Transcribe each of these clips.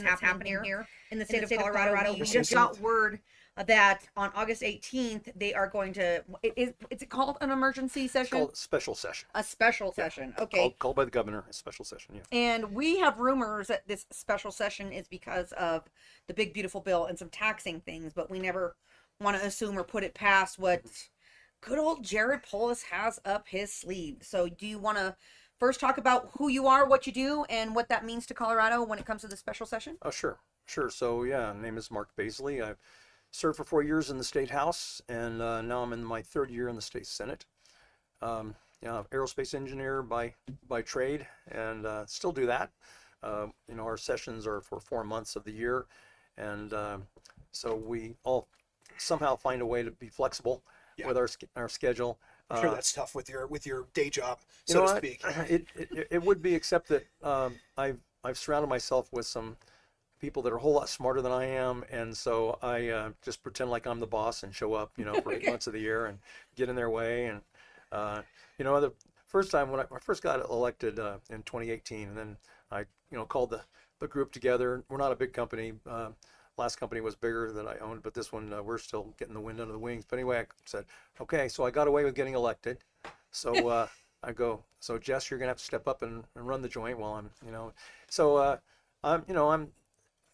that's happening here in the state of Colorado. We just got word that on August 18th they are going to. Is it called an emergency session? It's called a special session. A special session. Okay. Called by the governor. A special session. Yeah. And we have rumors that this special session is because of the big beautiful bill and some taxing things, but we never want to assume or put it past what good old Jared Polis has up his sleeve. So do you want to first talk about who you are, what you do, and what that means to Colorado when it comes to the special session? Oh, sure. So, yeah, my name is Mark Baisley. I've served for 4 years in the State House, and now I'm in my third year in the State Senate. Aerospace engineer by trade, and still do that. Our sessions are for 4 months of the year, and so we all somehow find a way to be flexible with our schedule. I'm sure that's tough with your day job, so to speak. It would be, except that I've surrounded myself with some people that are a whole lot smarter than I am, and so I just pretend like I'm the boss and show up, for 8 months of the year and get in their way. And the first time when I first got elected in 2018, and then I called the group together. We're not a big company. Last company was bigger that I owned, but this one we're still getting the wind under the wings. But anyway, I said, okay, so I got away with getting elected. So I go, so Jess, you're gonna have to step up and run the joint while I'm, So I'm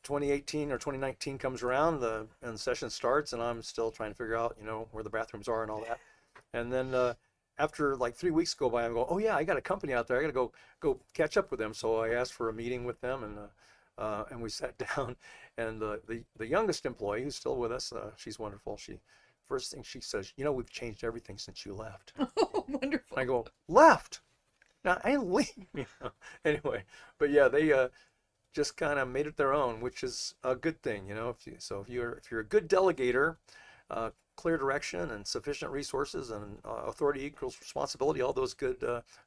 2018 or 2019 comes around, and the session starts, and I'm still trying to figure out, where the bathrooms are and all that. And then after like 3 weeks go by, I go, oh yeah, I got a company out there. I got to go catch up with them. So I asked for a meeting with them, and we sat down. And the youngest employee, who's still with us, she's wonderful. First thing she says, we've changed everything since you left. Oh, wonderful. I go, left? No, I didn't leave. Anyway, but yeah, they just kind of made it their own, which is a good thing, If you're a good delegator, clear direction and sufficient resources and authority equals responsibility, all those good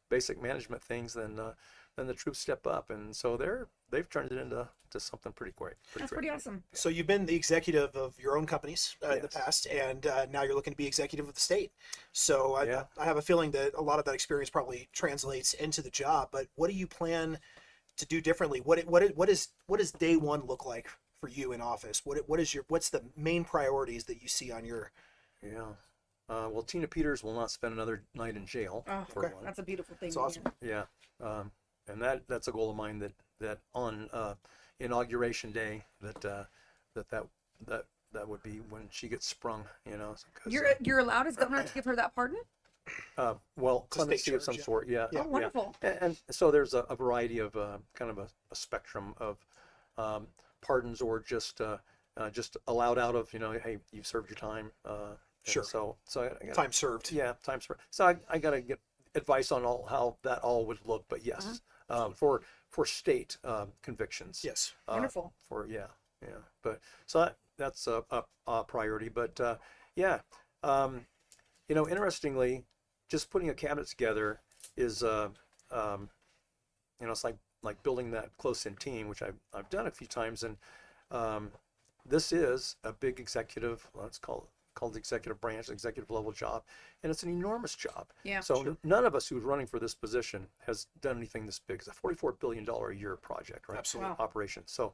basic management things, then the troops step up, and so they've turned it into something pretty great. Pretty awesome. So you've been the executive of your own companies in the past, and now you're looking to be executive of the state. So I have a feeling that a lot of that experience probably translates into the job. But what do you plan to do differently? What does day one look like for you in office? What's the main priorities that you see on your? Well, Tina Peters will not spend another night in jail. Oh, okay. That's a beautiful thing. That's awesome. Yeah. And that's a goal of mine, that on inauguration day that would be when she gets sprung, You're allowed as governor to give her that pardon? Well, clemency of some sort, yeah. Oh, wonderful. And so there's a variety of kind of a spectrum of pardons, or just allowed out of, hey, you've served your time. Sure. So I gotta, time served. Yeah, time served. So I got to get advice on how that all would look, but yes, for state convictions. Yes. Wonderful. But so that's a priority. But interestingly, just putting a cabinet together is it's like building that close-in team, which I've done a few times, and this is a big executive. Let's called the executive branch, executive level job, and it's an enormous job. Yeah. So none of us who's running for this position has done anything this big. It's a $44 billion a year project, right? Absolutely. Wow. Operation. So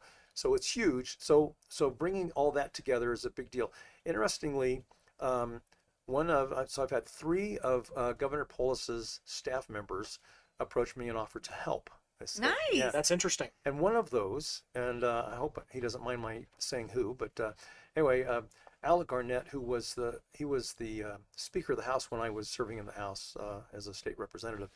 it's huge. So bringing all that together is a big deal. Interestingly, so I've had 3 of Governor Polis's staff members approach me and offer to help. Nice. Yeah. That's interesting. And one of those, and I hope he doesn't mind my saying who, but anyway, Alec Garnett, he was the Speaker of the House when I was serving in the House as a state representative,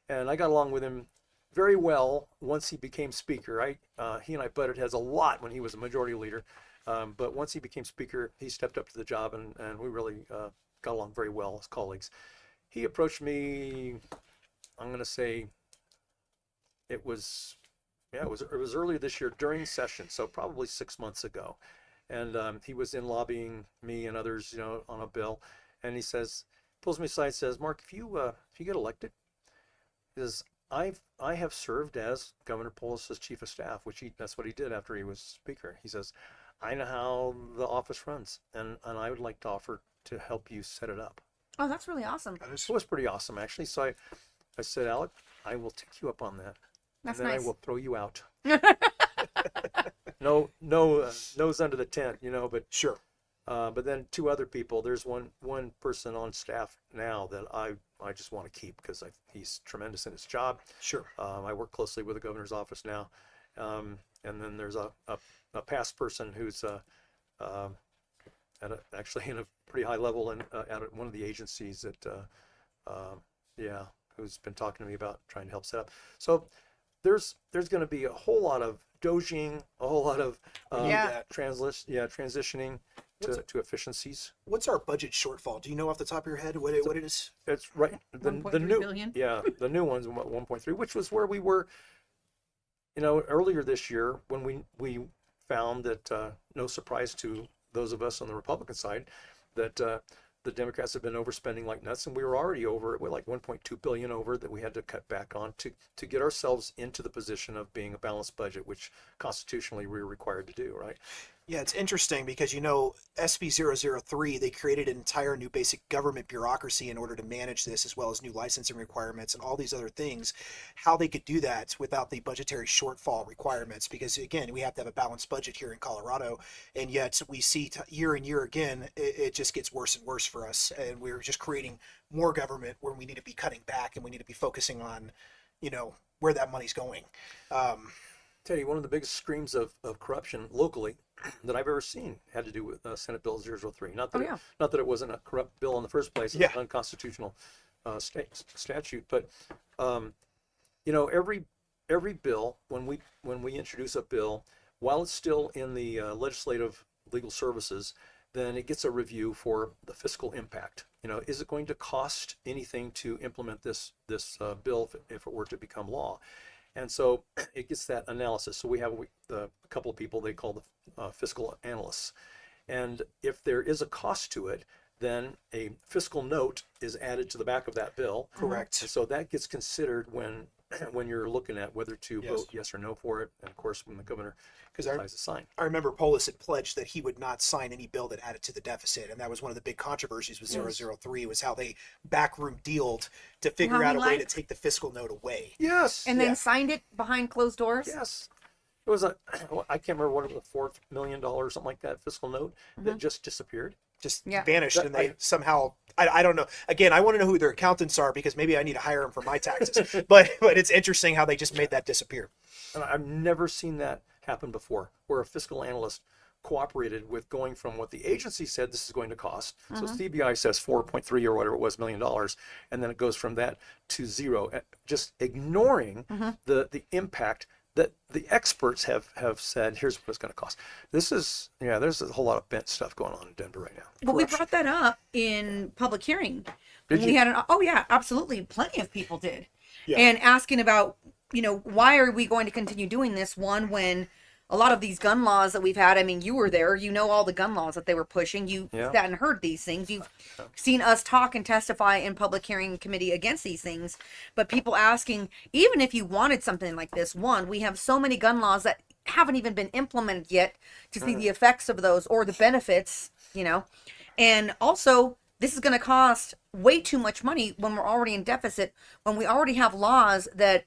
and I got along with him very well once he became Speaker. He and I butted heads a lot when he was a Majority Leader, but once he became Speaker, he stepped up to the job, and we really got along very well as colleagues. He approached me, I'm going to say, it was earlier this year during session, so probably 6 months ago. And he was in lobbying me and others, on a bill. And he pulls me aside, says, Mark, if you get elected, I have served as Governor Polis's chief of staff, that's what he did after he was Speaker. He says, I know how the office runs, and I would like to offer to help you set it up. Oh, that's really awesome. It was pretty awesome, actually. So I said, Alec, I will take you up on that. That's and then nice. I will throw you out. nose under the tent, but Sure. but then two other people. There's one person on staff now that I just want to keep because he's tremendous in his job. Sure. I work closely with the governor's office now, and then there's a past person who's actually in a pretty high level and at one of the agencies that who's been talking to me about trying to help set up. So there's going to be a whole lot of doging, a whole lot of transitioning to efficiencies. What's our budget shortfall? Do you know off the top of your head what it is? It's right. The 1.3 new billion? the new one's 1.3, which was where we were, earlier this year when we found that no surprise to those of us on the Republican side that the Democrats have been overspending like nuts, and we were already over. We're like 1.2 billion over that we had to cut back on to get ourselves into the position of being a balanced budget, which constitutionally we're required to do, right? Yeah, it's interesting because SB 003, they created an entire new basic government bureaucracy in order to manage this, as well as new licensing requirements and all these other things. How they could do that without the budgetary shortfall requirements, because again, we have to have a balanced budget here in Colorado, and yet we see year and year again, it just gets worse and worse for us, and we're just creating more government where we need to be cutting back and we need to be focusing on, where that money's going. Tell you, one of the biggest screams of corruption locally that I've ever seen had to do with Senate Bill 003. Not that it wasn't a corrupt bill in the first place, it was an unconstitutional statute, but every bill, when we introduce a bill, while it's still in the legislative legal services, then it gets a review for the fiscal impact. Is it going to cost anything to implement this bill if it were to become law? And so it gets that analysis. So we have a couple of people they call the fiscal analysts. And if there is a cost to it, then a fiscal note is added to the back of that bill. Correct. And so that gets considered when you're looking at whether to vote yes or no for it. And of course, when the governor decides to sign. I remember Polis had pledged that he would not sign any bill that added to the deficit. And that was one of the big controversies with 003 was how they backroom dealed to figure out a way to take the fiscal note away. Yes. And then signed it behind closed doors? Yes. It was I can't remember what it was, $4 million or something like that fiscal note that just disappeared. Just vanished, and they somehow I don't know. Again, I want to know who their accountants are because maybe I need to hire them for my taxes. but it's interesting how they just made that disappear. And I've never seen that happen before, where a fiscal analyst cooperated with going from what the agency said this is going to cost. So CBI says 4.3 or whatever it was $1 million, and then it goes from that to zero, just ignoring the impact that the experts have said, here's what it's going to cost. There's a whole lot of bent stuff going on in Denver right now. But we brought that up in public hearing. Did we you? had absolutely. Plenty of people did. Yeah. And asking about, why are we going to continue doing this? One, when a lot of these gun laws that we've had, I mean, you were there, all the gun laws that they were pushing. You sat and heard these things. You've seen us talk and testify in public hearing committee against these things. But people asking, even if you wanted something like this, one, we have so many gun laws that haven't even been implemented yet to see the effects of those or the benefits, And also, this is going to cost way too much money when we're already in deficit, when we already have laws that,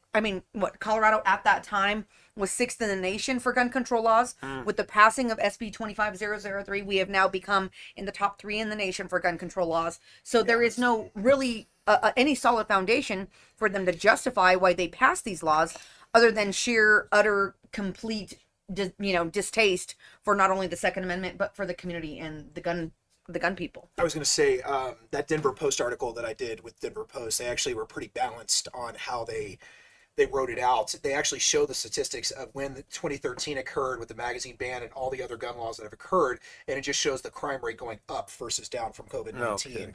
Colorado at that time was 6th in the nation for gun control laws. With the passing of SB 25003, we have now become in the top 3 in the nation for gun control laws. So there is no really any solid foundation for them to justify why they passed these laws, other than sheer, utter, complete, distaste for not only the Second Amendment but for the community and the gun people. I was going to say that Denver Post article that I did with Denver Post, they actually were pretty balanced on how they wrote it out. They actually show the statistics of when 2013 occurred with the magazine ban and all the other gun laws that have occurred, and it just shows the crime rate going up versus down from COVID-19.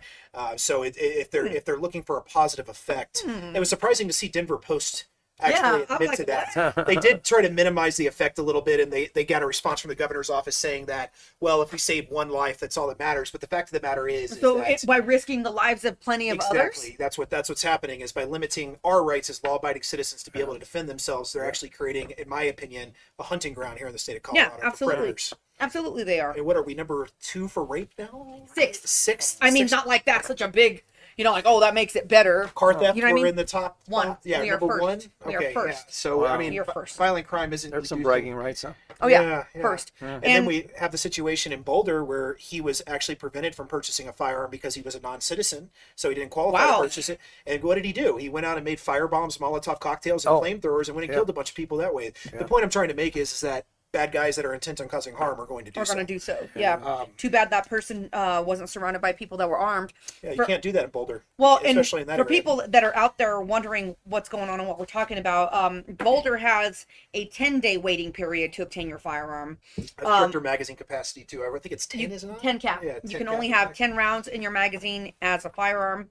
So if they're looking for a positive effect, it was surprising to see Denver Post actually admit to that. They did try to minimize the effect a little bit, and they got a response from the governor's office saying that, well, if we save one life, that's all that matters. But the fact of the matter is that, by risking the lives of plenty of others? That's what's happening, is by limiting our rights as law-abiding citizens to be able to defend themselves, they're actually creating, in my opinion, a hunting ground here in the state of Colorado for predators. Absolutely they are. And what are we, number 2 for rape now? 6th. 6th? Not like that, such a big like, oh, that makes it better. Car theft, You know what I we're mean? in the top One. Yeah, We are number first. one. We are Okay, yeah. first. So Wow. I mean, We are first. violent crime isn't. There's some reduced bragging rights, huh? Oh yeah, first. And then we have the situation in Boulder where he was actually prevented from purchasing a firearm because he was a non-citizen, so he didn't qualify Wow. to purchase it. And what did he do? He went out and made firebombs, Molotov cocktails, and Oh. flamethrowers, and went and Yeah. killed a bunch of people that way. Yeah. The point I'm trying to make is that bad guys that are intent on causing harm are going to do We're so. going to do so. Yeah. Too bad that person wasn't surrounded by people that were armed. Yeah, you For- can't do that in Boulder. Well, especially in and that for area. people that are out there wondering what's going on and what we're talking about, Boulder has a 10-day waiting period to obtain your firearm. A stricter magazine capacity too. I think it's 10, You, isn't it? 10 cap. Yeah, You 10 can cap, only okay. have 10 rounds in your magazine as a firearm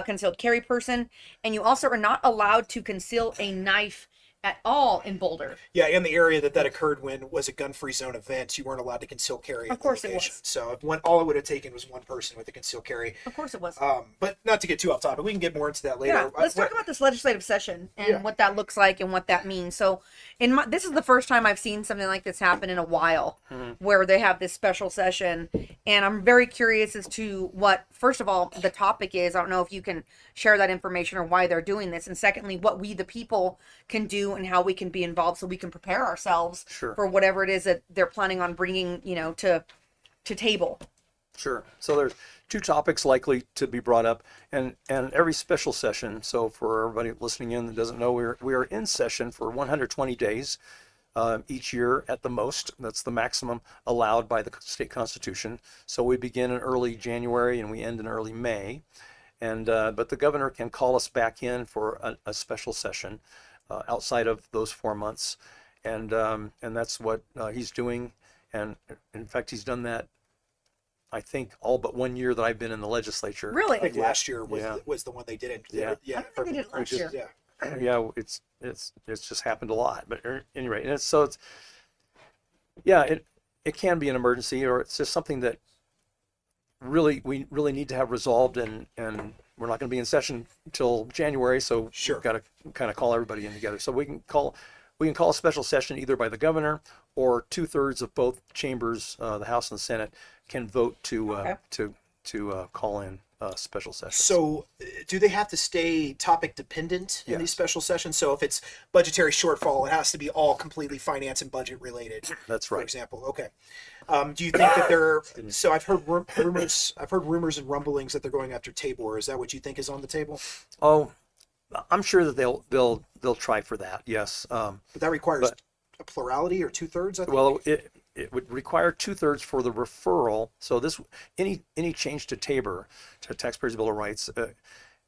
concealed carry person, and you also are not allowed to conceal a knife at all in Boulder. Yeah, in the area that occurred when was a gun-free zone event, you weren't allowed to conceal carry. Of course it was. So if all it would have taken was one person with a concealed carry. Of course it was. But not to get too off topic, we can get more into that later. Yeah, let's talk about this legislative session and Yeah. what that looks like and what that means. So, this is the first time I've seen something like this happen in a while, where they have this special session, and I'm very curious as to what, first of all, the topic is. I don't know if you can share that information or why they're doing this, and secondly, what we the people can do and how we can be involved so we can prepare ourselves Sure. for whatever it is that they're planning on bringing, to table. Sure. So there's two topics likely to be brought up, and every special session. So for everybody listening in that doesn't know, we are in session for 120 days each year at the most. That's the maximum allowed by the state constitution. So we begin in early January and we end in early May, and but the governor can call us back in for a special session outside of those 4 months, and that's what he's doing. And in fact, he's done that, I think, all but 1 year that I've been in the legislature. Really? I think last year Yeah. was the one they did it. Yeah. Yeah. I don't think they did it last year. Yeah. Yeah, it's just happened a lot. But anyway, and it's yeah, it can be an emergency, or it's just something that we really need to have resolved, and we're not going to be in session until January, so Sure. we've got to kind of call everybody in together. So we can call a special session either by the governor, or 2/3 of both chambers, the House and the Senate, can vote to call in special sessions. So, do they have to stay topic dependent in these Yes. special sessions? So, if it's budgetary shortfall, it has to be all completely finance and budget related. That's For right. example, okay. Do you think that they're? So, I've heard rumors. I've heard rumors and rumblings that they're going after Tabor. Is that what you think is on the table? Oh, I'm sure that they'll try for that. Yes. But that requires a plurality or 2/3. I think. Well, it would require 2/3 for the referral. So any change to Tabor, to Taxpayers' Bill of Rights,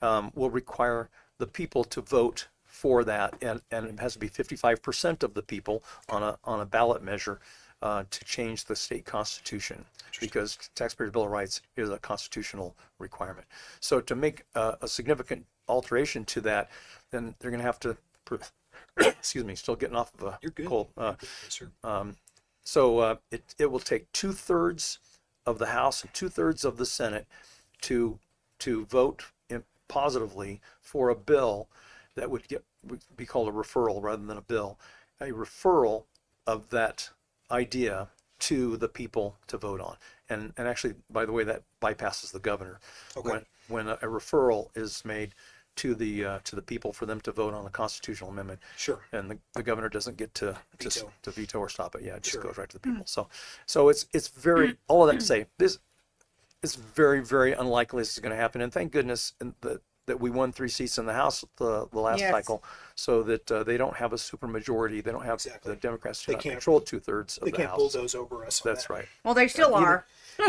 will require the people to vote for that, and it has to be 55% of the people on a ballot measure to change the state constitution, because Taxpayers' Bill of Rights is a constitutional requirement. So to make a significant alteration to that, then they're going to have to. Excuse me, still getting off of a You're good. cold. Yes, sir. So it will take 2/3 of the House and 2/3 of the Senate to vote positively for a bill that would be called a referral rather than a bill, a referral of that idea to the people to vote on. And actually, by the way, that bypasses the governor. Okay. When a referral is made to the people for them to vote on a constitutional amendment, Sure. and the governor doesn't get to Veto. to veto or stop it. Yeah, it just Sure. goes right to the people. So it's very, all of that to say, this is very, very unlikely this is going to happen. And thank goodness that we won 3 seats in the House the last Yes. cycle, so that they don't have a supermajority. They don't have Exactly. the Democrats They do not can't- control 2/3 of They the can't House. bulldoze over us. on That's that. right. Well, they still are.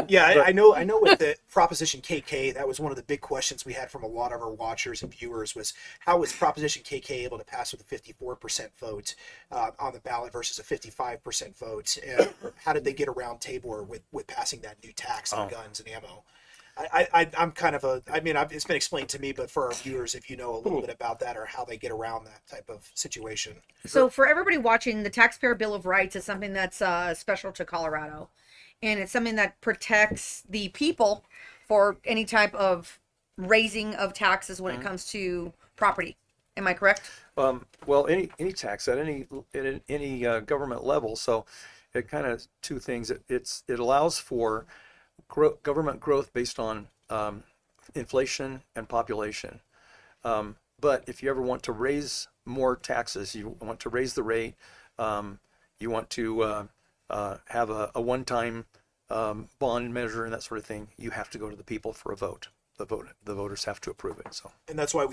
Yeah, I know. I know. With the Proposition KK, that was one of the big questions we had from a lot of our watchers and viewers: was how was Proposition KK able to pass with a 54% vote on the ballot versus a 55% vote? And how did they get around Tabor with passing that new tax on guns and ammo? I'm kind of a. I mean, it's been explained to me, but for our viewers, if you know a little bit about that or how they get around that type of situation. So for everybody watching, the Taxpayer Bill of Rights is something that's special to Colorado, and it's something that protects the people for any type of raising of taxes when it comes to property. Am I correct? Well, any tax at any government level. So it kind of two things. It allows for government growth based on inflation and population. But if you ever want to raise more taxes, you want to raise the rate, you want to have a one-time bond measure and that sort of thing, you have to go to the people for a vote. The voters have to approve it. So, And that's why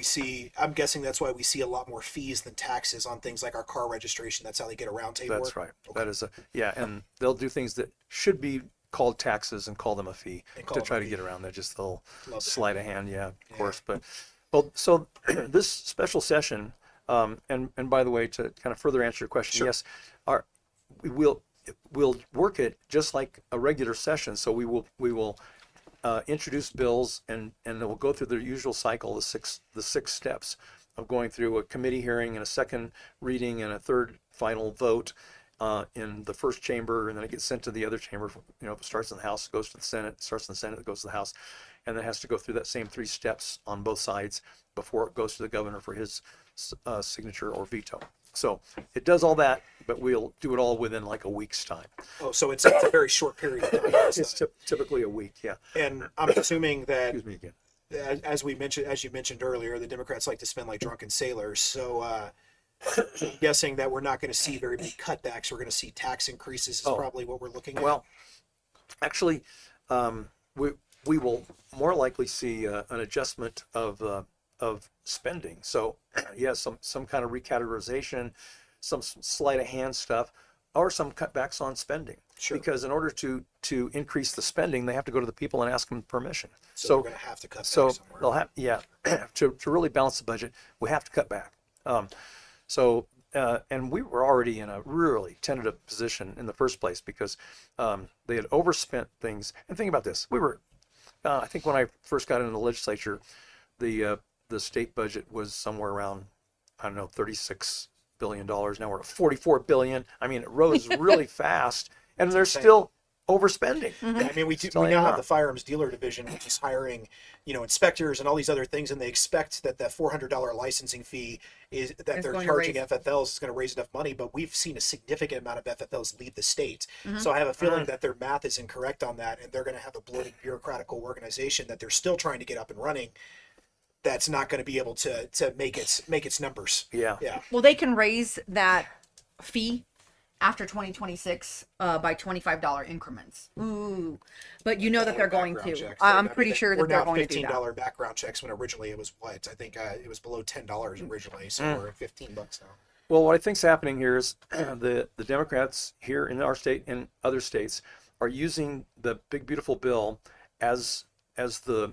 I'm guessing that's why we see a lot more fees than taxes on things like our car registration. That's how they get a round table. that's right. Okay. That is and they'll do things that should be called taxes and call them a fee to try to get around that. Just they'll sleight of hand, of course. But so this special session, and by the way, to kind of further answer your question, Sure. yes, we'll work it just like a regular session. So we will introduce bills and we'll go through the usual cycle, the six steps of going through a committee hearing and a second reading and a third final vote in the first chamber, and then it gets sent to the other chamber. If it starts in the House, it goes to the Senate, starts in the Senate, it goes to the House, and then has to go through that same 3 steps on both sides before it goes to the governor for his signature or veto. So it does all that, but we'll do it all within like a week's time. Oh, so it's a very short period of time. It's typically a week, yeah. And I'm assuming that, Excuse me again. as you mentioned earlier, the Democrats like to spend like drunken sailors. So I'm guessing that we're not going to see very big cutbacks. We're going to see tax increases is probably what we're looking at. Well, actually, we will more likely see an adjustment of spending. So, yes, some kind of recategorization, some sleight of hand stuff, or some cutbacks on spending. Sure. Because in order to increase the spending, they have to go to the people and ask them permission. So we're going to have to cut back So somewhere. they'll have, to really balance the budget, we have to cut back. And we were already in a really tentative position in the first place because they had overspent things. And think about this: we were, I think, when I first got into the legislature, the state budget was somewhere around, I don't know, $36 billion. Now we're at $44 billion. I mean, it rose really fast, and they're still overspending. I mean, we now have the firearms dealer division, which is hiring, inspectors and all these other things, and they expect that $400 licensing fee they're charging FFLs is going to raise enough money. But we've seen a significant amount of FFLs leave the state, so I have a feeling that their math is incorrect on that, and they're going to have a bloated bureaucratical organization that they're still trying to get up and running. That's not going to be able to make its numbers. Yeah. Well, they can raise that fee after 2026 by $25 increments. Ooh, but that they're going to. Checks. I'm pretty sure that they're going to do that. $15 background checks when originally it was what? I think it was below $10 originally, so we're at $15 now. Well, what I think's happening here is the Democrats here in our state and other states are using the big beautiful bill as the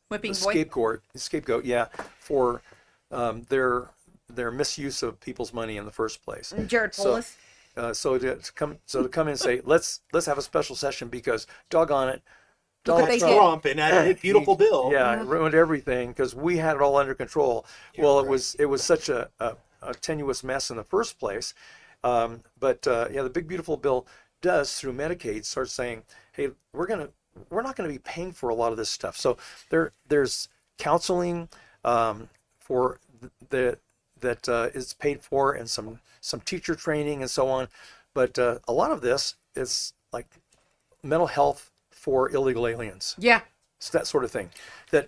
Whipping the boy. scapegoat, for their misuse of people's money in the first place. Jared Polis. So to come in and say let's have a special session because doggone it, Look what Donald they Trump, did. Trump and that beautiful bill. it ruined everything because we had it all under control. Well, right. it was such a tenuous mess in the first place. But the big beautiful bill does through Medicaid start saying, hey, we're not going to be paying for a lot of this stuff. So there's counseling for that is paid for, and some teacher training and so on. But a lot of this is like mental health for illegal aliens. Yeah. It's that sort of thing.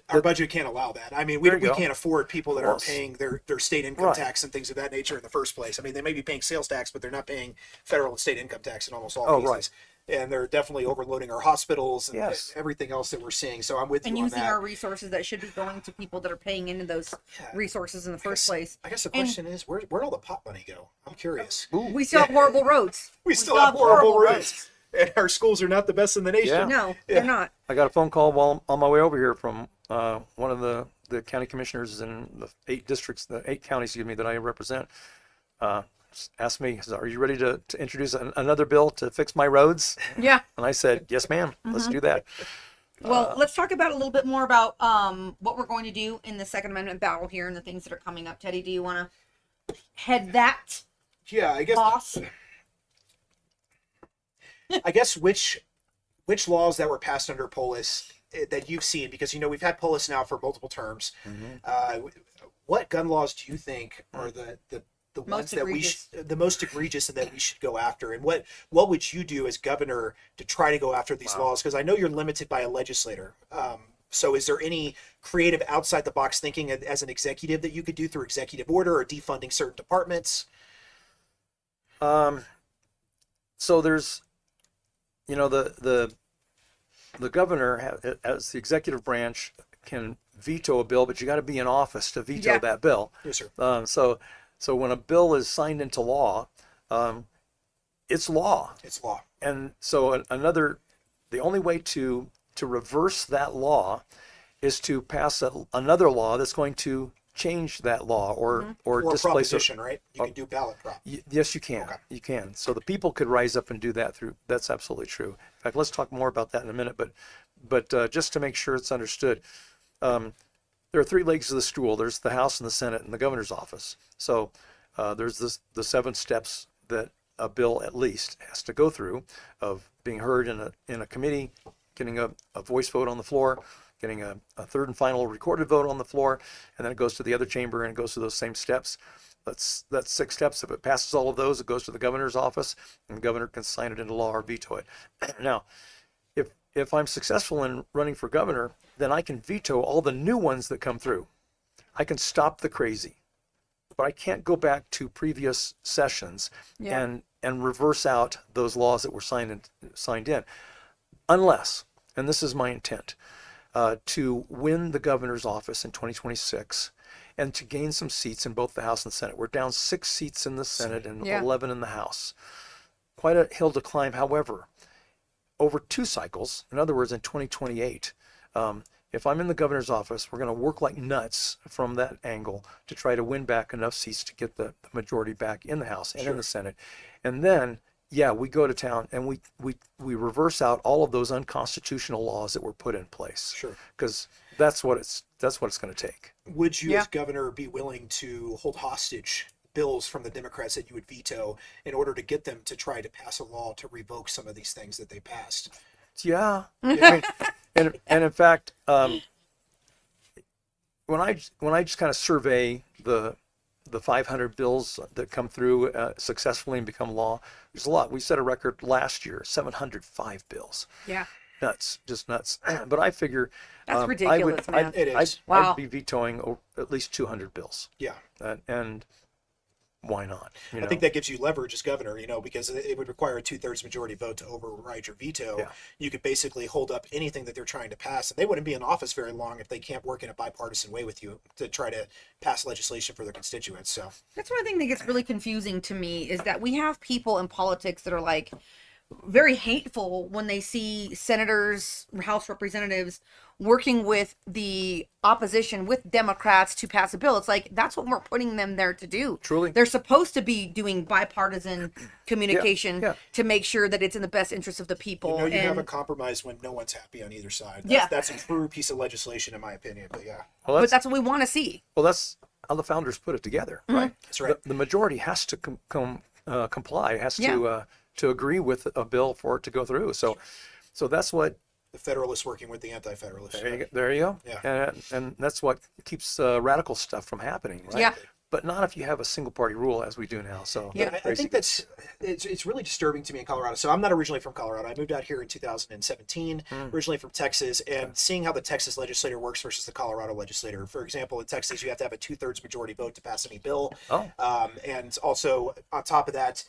Our budget can't allow that. I mean, we There you go. can't afford people that aren't paying their state income Right. tax and things of that nature in the first place. I mean, they may be paying sales tax, but they're not paying federal and state income tax in almost all cases. Right. And they're definitely overloading our hospitals and Yes. everything else that we're seeing. So I'm with you And on using that. our resources that should be going to people that are paying into those resources in the first place. I guess the question is, where'd all the pot money go? I'm curious. We still have horrible roads. We still have horrible roads. And our schools are not the best in the nation. Yeah. No, they're not. I got a phone call while on my way over here from one of the county commissioners in the 8 counties, that I represent. Asked me, are you ready to introduce another bill to fix my roads? Yeah. And I said, yes, ma'am. Let's do that. Well, let's talk about a little bit more about what we're going to do in the Second Amendment battle here and the things that are coming up. Teddy, do you want to head Yeah, I guess. boss? I guess which laws that were passed under Polis that you've seen, because we've had Polis now for multiple terms. What gun laws do you think are the ones that the most egregious and that we should go after? And what would you do as governor to try to go after these laws? Because I know you're limited by a legislator. So is there any creative outside the box thinking as an executive that you could do through executive order or defunding certain departments? So there's, the governor as the executive branch can veto a bill, but you got to be in office to veto that bill. Yes, sir. So when a bill is signed into law, it's law. It's law. And so the only way to reverse that law is to pass another law that's going to change that law or displace proposition, right? You can do ballot prop. Yes, you can. Okay. You can. So the people could rise up and do that that's absolutely true. In fact, let's talk more about that in a minute, but just to make sure it's understood, there are three legs of the stool. There's the House and the Senate and the governor's office. So there's the 7 steps that a bill at least has to go through, of being heard in a committee, getting a voice vote on the floor, getting a third and final recorded vote on the floor, and then it goes to the other chamber and it goes through those same steps. That's 6 steps. If it passes all of those, it goes to the governor's office, and the governor can sign it into law or veto it. Now, if I'm successful in running for governor, then I can veto all the new ones that come through. I can stop the crazy, but I can't go back to previous sessions and reverse out those laws that were signed in, unless, and this is my intent, to win the governor's office in 2026 and to gain some seats in both the House and Senate. We're down 6 seats in the Senate and 11 in the House. Quite a hill to climb. However, over 2 cycles, in other words, in 2028, if I'm in the governor's office, we're going to work like nuts from that angle to try to win back enough seats to get the majority back in the House and in the Senate. And then, we go to town and we reverse out all of those unconstitutional laws that were put in place. Sure. Because that's what it's going to take. Would you, as governor, be willing to hold hostage bills from the Democrats that you would veto in order to get them to try to pass a law to revoke some of these things that they passed? Yeah. I mean, and in fact, when I just kind of survey the 500 bills that come through successfully and become law, there's a lot. We set a record last year, 705 bills. Yeah. Nuts, just nuts. But I figure that's ridiculous, man. It is. I'd be vetoing at least 200 bills. Yeah. And why not? I think that gives you leverage as governor, because it would require a 2/3 majority vote to override your veto. Yeah. You could basically hold up anything that they're trying to pass, and they wouldn't be in office very long if they can't work in a bipartisan way with you to try to pass legislation for their constituents. So that's one thing that gets really confusing to me, is that we have people in politics that are like very hateful when they see senators, House representatives working with the opposition, with Democrats, to pass a bill. It's like, that's what we're putting them there to do. Truly. They're supposed to be doing bipartisan communication to make sure that it's in the best interest of the people. You have a compromise when no one's happy on either side. That's a true piece of legislation, in my opinion. But but that's what we want to see. Well, that's how the founders put it together, right? That's right. The majority has to comply, has to agree with a bill for it to go through. So that's what the Federalists working with the Anti-Federalists. There you go. Yeah. And that's what keeps radical stuff from happening, right? Yeah. But not if you have a single party rule, as we do now. So I think it's really disturbing to me in Colorado. So I'm not originally from Colorado. I moved out here in 2017, originally from Texas, and seeing how the Texas legislator works versus the Colorado legislator. For example, in Texas, you have to have a 2/3 majority vote to pass any bill. And also on top of that,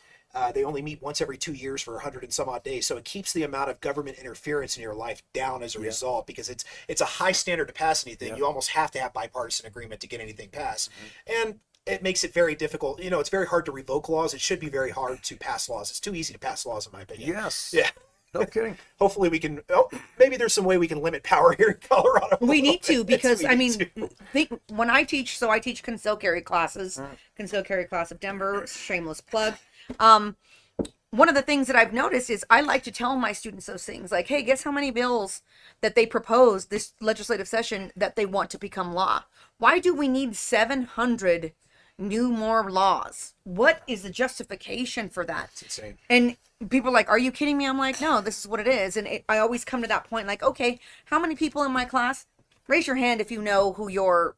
they only meet once every 2 years for 100 and some odd days. So it keeps the amount of government interference in your life down as a result, because it's a high standard to pass anything. You almost have to have bipartisan agreement to get anything passed. And it makes it very difficult. It's very hard to revoke laws. It should be very hard to pass laws. It's too easy to pass laws, in my opinion. Yes. Yeah. No kidding. Hopefully we can, maybe there's some way we can limit power here in Colorado. We need to, because when I teach, I teach concealed carry classes, concealed carry class of Denver, shameless plug. One of the things that I've noticed is I like to tell my students those things, like, hey, guess how many bills that they propose this legislative session that they want to become law? Why do we need 700 more laws? What is the justification for that? It's insane. And people are like, are you kidding me? I'm like, no, this is what it is. And I always come to that point, like, okay, how many people in my class? Raise your hand if you know who your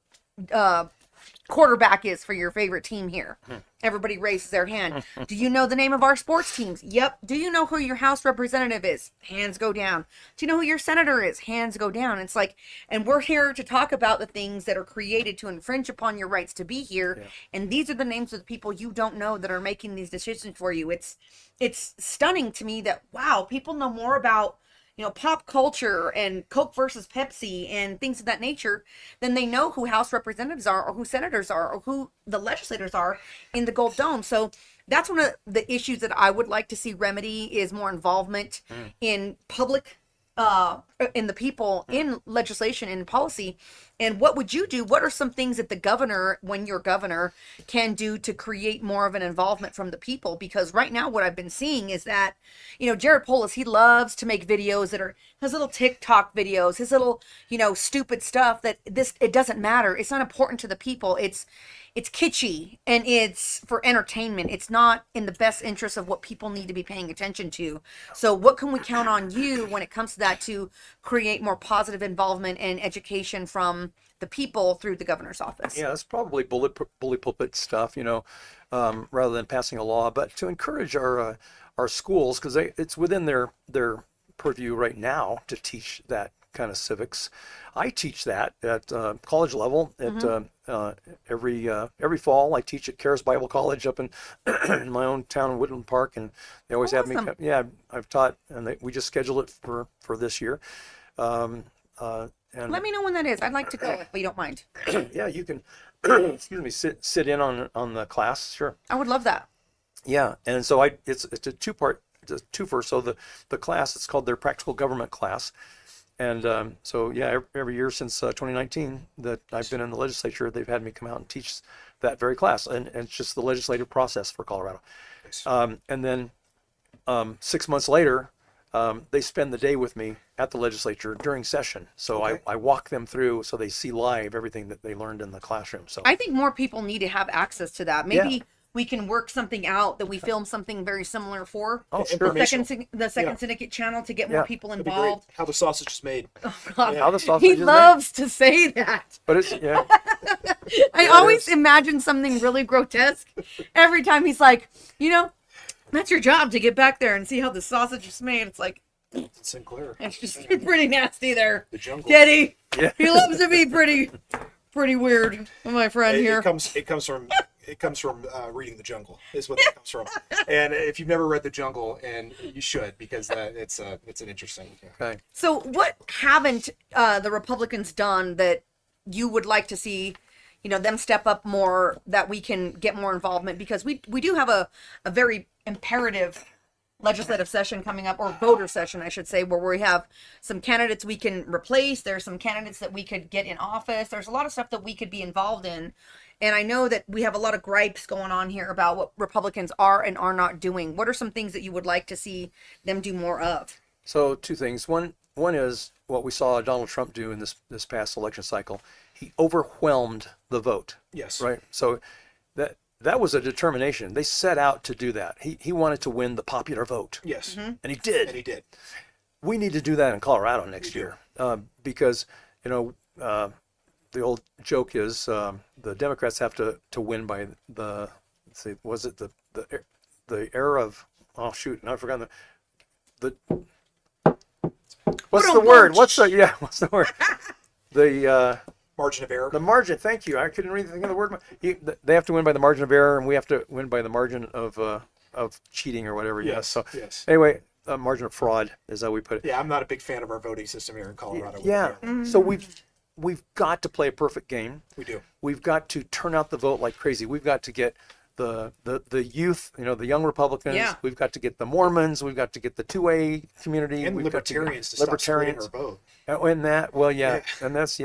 quarterback is for your favorite team here? Everybody raises their hand. Do you know the name of our sports teams? Yep. Do you know who your House representative is? Hands go down. Do you know who your senator is? Hands go down. It's like, and we're here to talk about the things that are created to infringe upon your rights to be here. Yeah. And these are the names of the people you don't know that are making these decisions for you. It's stunning to me that, wow, people know more about, you know, pop culture and Coke versus Pepsi and things of that nature than they know who House representatives are or who senators are or who the legislators are in the Gold Dome. So that's one of the issues that I would like to see remedy is more involvement in public, in the people, in legislation, in policy. And what would you do? What are some things that the governor, when you're governor, can do to create more of an involvement from the people? Because right now what I've been seeing is that, you know, Jared Polis, he loves to make videos that are his little TikTok videos, his little, you know, stupid stuff that it doesn't matter. It's not important to the people. It's kitschy and it's for entertainment. It's not in the best interest of what people need to be paying attention to. So what can we count on you when it comes to that to create more positive involvement and education from the people through the governor's office? Yeah, that's probably bully pulpit stuff, you know, rather than passing a law, but to encourage our schools, because it's within their purview right now to teach that kind of civics. I teach that at college level. At every fall, I teach at Caris Bible College up in, in my own town in Woodland Park, and they always have me. Awesome. Yeah, I've taught, and we just scheduled it for this year. And Let me know when that is. I'd like to go if you don't mind. yeah, you can excuse me, sit in on the class. Sure. I would love that. Yeah, and so it's a twofer. So the class, it's called their practical government class. And so yeah, every year since 2019 that I've been in the legislature, they've had me come out and teach that very class, and it's just the legislative process for Colorado. Nice. And then 6 months later, they spend the day with me at the legislature during session. So Okay. I walk them through so they see live everything that they learned in the classroom. So I think more people need to have access to that. Maybe we can work something out that we film something very similar for oh, Yeah, sure. the information. second Yeah. syndicate channel to get more Yeah. people That'd be great. involved. How the sausage is made. Oh, God. How the sausage He is made. loves to say that. But it's yeah. I it always is. imagine something really grotesque every time he's like, you know, that's your job to get back there and see how the sausage is made. It's like, Sinclair. it's just pretty nasty there. The jungle. Daddy, Yeah. he loves to be pretty weird, my friend It here. comes from reading The Jungle is what that comes from. And if you've never read The Jungle, and you should, because it's an interesting. Okay. So what haven't the Republicans done that you would like to see, you know, them step up more, that we can get more involvement? Because we do have a very imperative legislative session coming up, or voter session, I should say, where we have some candidates we can replace. There's some candidates that we could get in office. There's a lot of stuff that we could be involved in. And I know that we have a lot of gripes going on here about what Republicans are and are not doing. What are some things that you would like to see them do more of? So two things. One is what we saw Donald Trump do in this past election cycle. He overwhelmed the vote. Yes. Right. So that was a determination. They set out to do that. He wanted to win the popular vote, Yes. Mm-hmm. and he did. And he did. We need to do that in Colorado next year, because you know the old joke is the Democrats have to win by the, let's see, was it the era of, oh shoot, now I forgot the what's the word? What's the word? The Margin of error. the margin. Thank you. I couldn't really think of the word. They have to win by the margin of error, and we have to win by the margin of cheating or whatever. Yes. So Yes. anyway, margin of fraud is how we put it. Yeah, I'm not a big fan of our voting system here in Colorado. Yeah. So we've got to play a perfect game. We do. We've got to turn out the vote like crazy. We've got to get the youth, you know, the young Republicans. Yeah. We've got to get the Mormons. We've got to get the 2A community. And we've libertarians to got stop splitting libertarians. our vote. And that, well, yeah, and that's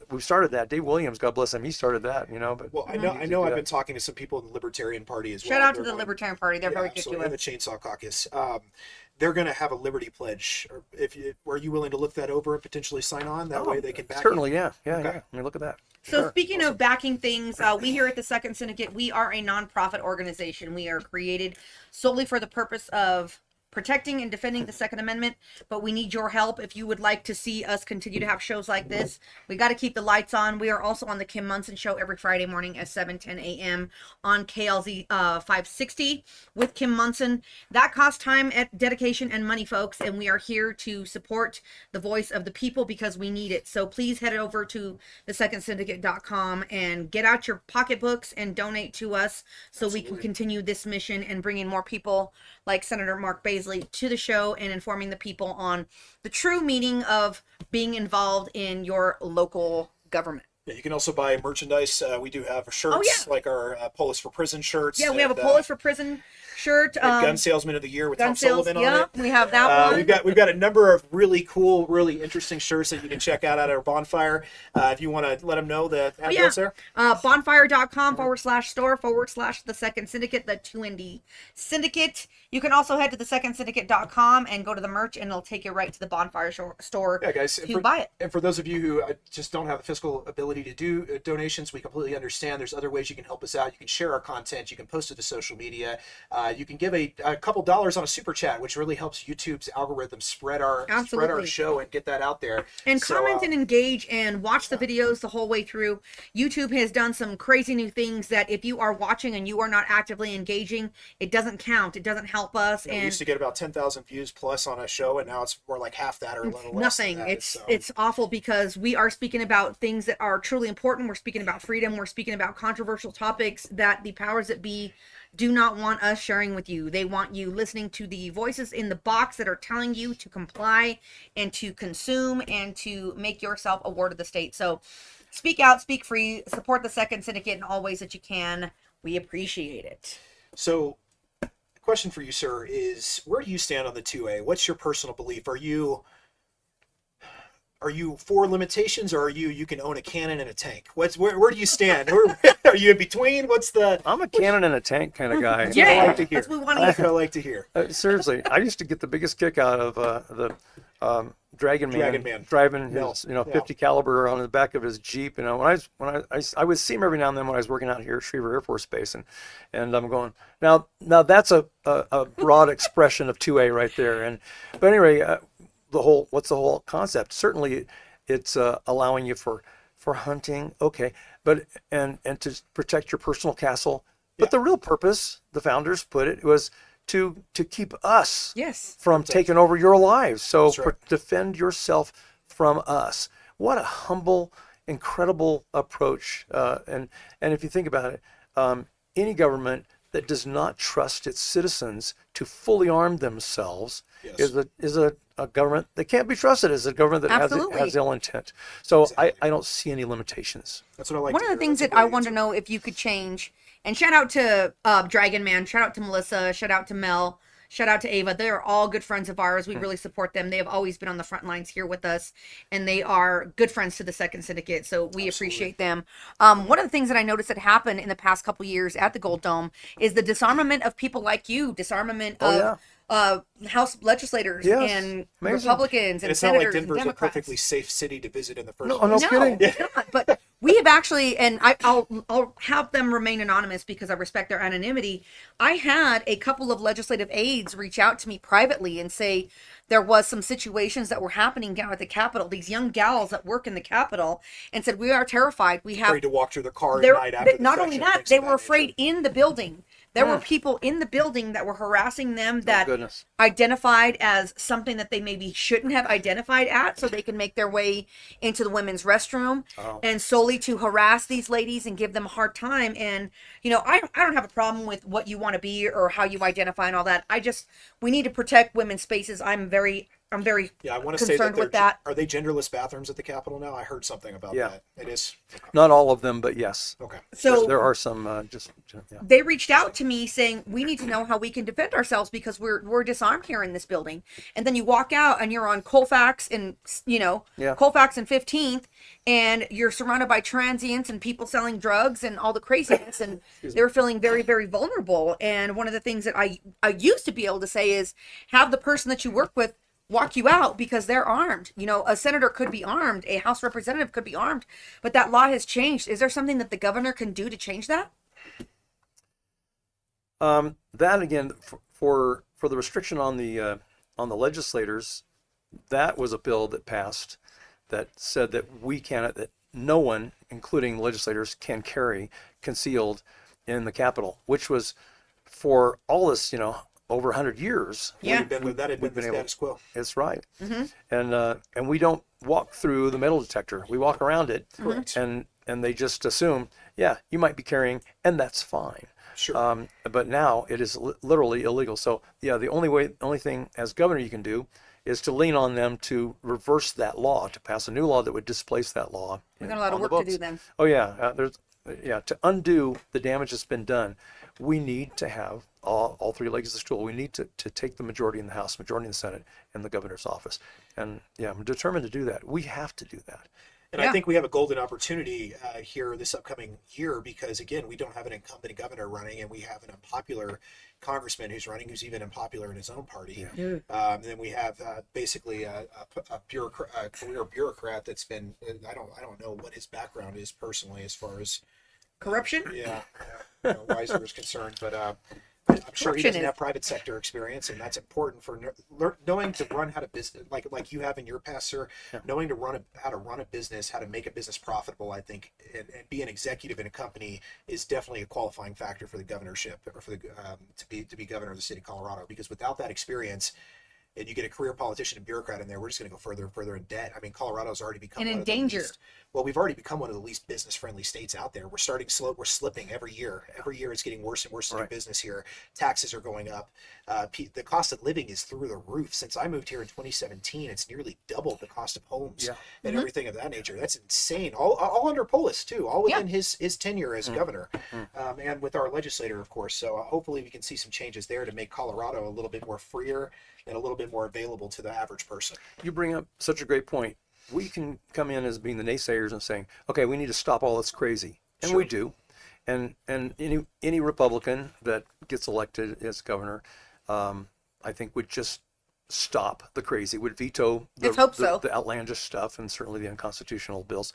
we've started that. Dave Williams, God bless him, he started that. You know, but Well, I we need to know. do I've that. been talking to some people in the Libertarian Party as well. Shout out to They're the going- Libertarian Party. They're very good so to and the us. Chainsaw Caucus. They're going to have a liberty pledge. Or are you willing to look that over and potentially sign on? That way they can back certainly, it? yeah. Okay. I mean, look at that. So Sure. speaking of backing things, we here at the Second Syndicate, we are a nonprofit organization. We are created solely for the purpose of protecting and defending the Second Amendment, but we need your help if you would like to see us continue to have shows like this. We got to keep the lights on. We are also on the Kim Munson Show every Friday morning at 7:10 a.m. on KLZ 560 with Kim Munson. That costs time, dedication, and money, folks, and we are here to support the voice of the people because we need it. So please head over to thesecondsyndicate.com and get out your pocketbooks and donate to us so we can continue this mission and bring in more people like Senator Mark Baisley to the show and informing the people on the true meaning of being involved in your local government. Yeah, you can also buy merchandise. We do have shirts, like our Polis for Prison shirts. Yeah, we have a Polis for Prison shirt. Gun Salesman of the Year with Tom Sullivan on it. We have that one. We've got a number of really cool, really interesting shirts that you can check out at our bonfire. If you want to let them know the address there. Bonfire.com/store/the Second Syndicate, the 2ND Syndicate. You can also head to thesecondsyndicate.com and go to the merch, and it'll take you right to the bonfire store to buy it. And for those of you who just don't have the fiscal ability to do donations, we completely understand. There's other ways you can help us out. You can share our content. You can post it to social media. You can give a couple dollars on a super chat, which really helps YouTube's algorithm spread our show and get that out there. And comment and engage and watch the videos the whole way through. YouTube has done some crazy new things that if you are watching and you are not actively engaging, it doesn't count. It doesn't help us. We used to get about 10,000 views plus on a show, and now it's more like half that or a little less. Nothing. It's awful because we are speaking about things that are truly important. We're speaking about freedom. We're speaking about controversial topics that the powers that be do not want us sharing with you. They want you listening to the voices in the box that are telling you to comply and to consume and to make yourself a ward of the state. So speak out, speak free, support the Second Syndicate in all ways that you can. We appreciate it. So the question for you, sir, is where do you stand on the 2A? What's your personal belief? Are you for limitations, or are you can own a cannon and a tank? Where do you stand? Are you in between? I'm a cannon and a tank kind of guy. Yeah, I like to hear. That's what we want to hear. That's what I like to hear. Seriously, I used to get the biggest kick out of the Dragon Man driving his 50 caliber on the back of his Jeep. When I would see him every now and then when I was working out here at Schriever Air Force Base, and I'm going, now that's a broad expression of 2A right there. But anyway. What's the whole concept? Certainly, it's allowing you for hunting, okay, but and to protect your personal castle. But the real purpose, the founders put it, was to keep us from taking over your lives. So defend yourself from us. What a humble, incredible approach. And if you think about it, any government that does not trust its citizens to fully arm themselves is a government that can't be trusted, is a government that has ill intent. So I don't see any limitations. That's what I like. One of the things that I want to know if you could change, and shout out to Dragon Man, shout out to Melissa, shout out to Mel, shout out to Ava. They are all good friends of ours. We really support them. They have always been on the front lines here with us, and they are good friends to the Second Syndicate, so we appreciate them. One of the things that I noticed that happened in the past couple years at the Gold Dome is the disarmament of people like you, disarmament of House legislators and Republicans and it's senators not like Denver's and Democrats. a perfectly safe city to visit in the first place. No kidding. It's not. But we have actually, and I'll have them remain anonymous because I respect their anonymity. I had a couple of legislative aides reach out to me privately and say there was some situations that were happening down at the Capitol. These young gals that work in the Capitol, and said, we are terrified. We have afraid to walk through the car at night after not only that, they were afraid in the building. There were people in the building that were harassing them that identified as something that they maybe shouldn't have identified at, so they can make their way into the women's restroom and solely to harass these ladies and give them a hard time. And, I don't have a problem with what you want to be or how you identify and all that. We need to protect women's spaces. I'm very I want to say that are they genderless bathrooms at the Capitol now? I heard something about that. It is not all of them, but yes. Okay. So there are some They reached out to me saying we need to know how we can defend ourselves because we're disarmed here in this building. And then you walk out and you're on Colfax and Colfax and 15th, and you're surrounded by transients and people selling drugs and all the craziness, and they were feeling very, very vulnerable. And one of the things that I used to be able to say is have the person that you work with walk you out because they're armed. A senator could be armed, a House representative could be armed, but that law has changed. Is there something that the governor can do to change that? That again, for the restriction on the legislators, that was a bill that passed that said that that no one, including legislators, can carry concealed in the Capitol, which was for all this, over 100 years. Yeah. That had been the status quo. It's right. Mm-hmm. And we don't walk through the metal detector. We walk around it. Correct. And they just assume, yeah, you might be carrying, and that's fine. Sure. But now it is literally illegal. So yeah, the only thing as governor you can do is to lean on them to reverse that law, to pass a new law that would displace that law. We got a lot of on the work to books. do then. Oh yeah, to undo the damage that's been done, we need to have all three legs of the stool. We need to take the majority in the House, majority in the Senate, and the governor's office. And yeah, I'm determined to do that. We have to do that. And I think we have a golden opportunity here this upcoming year because, again, we don't have an incumbent governor running, and we have an unpopular congressman who's running, who's even unpopular in his own party. Yeah. And then we have basically a career bureaucrat that's been, I don't know what his background is personally as far as Corruption? Weiser is concerned, but I'm sure he Corruption doesn't is- have private sector experience, and that's important for knowing to run how to business, like you have in your past, sir. Yeah. Knowing how to run a business, how to make a business profitable, I think, and be an executive in a company is definitely a qualifying factor for the governorship or for the to be governor of the state of Colorado. Because without that experience, and you get a career politician and bureaucrat in there, we're just going to go further and further in debt. I mean, Colorado's already become And in one of the danger. least- well, we've already become one of the least business-friendly states out there. We're starting slow. We're slipping every year. Every year, it's getting worse and worse to do Right. business here. Taxes are going up. The cost of living is through the roof. Since I moved here in 2017, it's nearly doubled the cost of homes Yeah. and Mhm. everything of that nature. That's insane. All under Polis too. All within his tenure as Mm. governor, and with our legislator, of course. So hopefully, we can see some changes there to make Colorado a little bit more freer and a little bit more available to the average person. You bring up such a great point. We can come in as being the naysayers and saying, okay, we need to stop all this crazy. And we do. And any Republican that gets elected as governor, I think would just stop the crazy, would veto Let's hope so. the outlandish stuff and certainly the unconstitutional bills.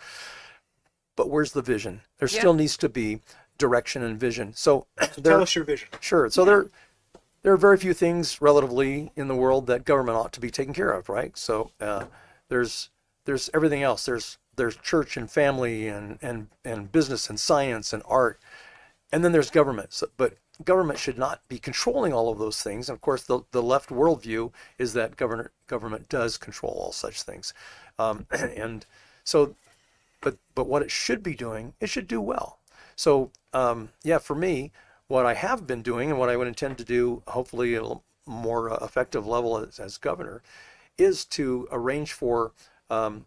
But where's the vision? There Yeah. still needs to be direction and vision. So Tell us your vision. Sure. So there are very few things relatively in the world that government ought to be taking care of, right? So there's everything else. There's church and family and business and science and art, and then there's government. So, but government should not be controlling all of those things. And of course, the left worldview is that government does control all such things, and so. But what it should be doing, it should do well. So yeah, for me, what I have been doing and what I would intend to do, hopefully at a more effective level as governor, is to arrange for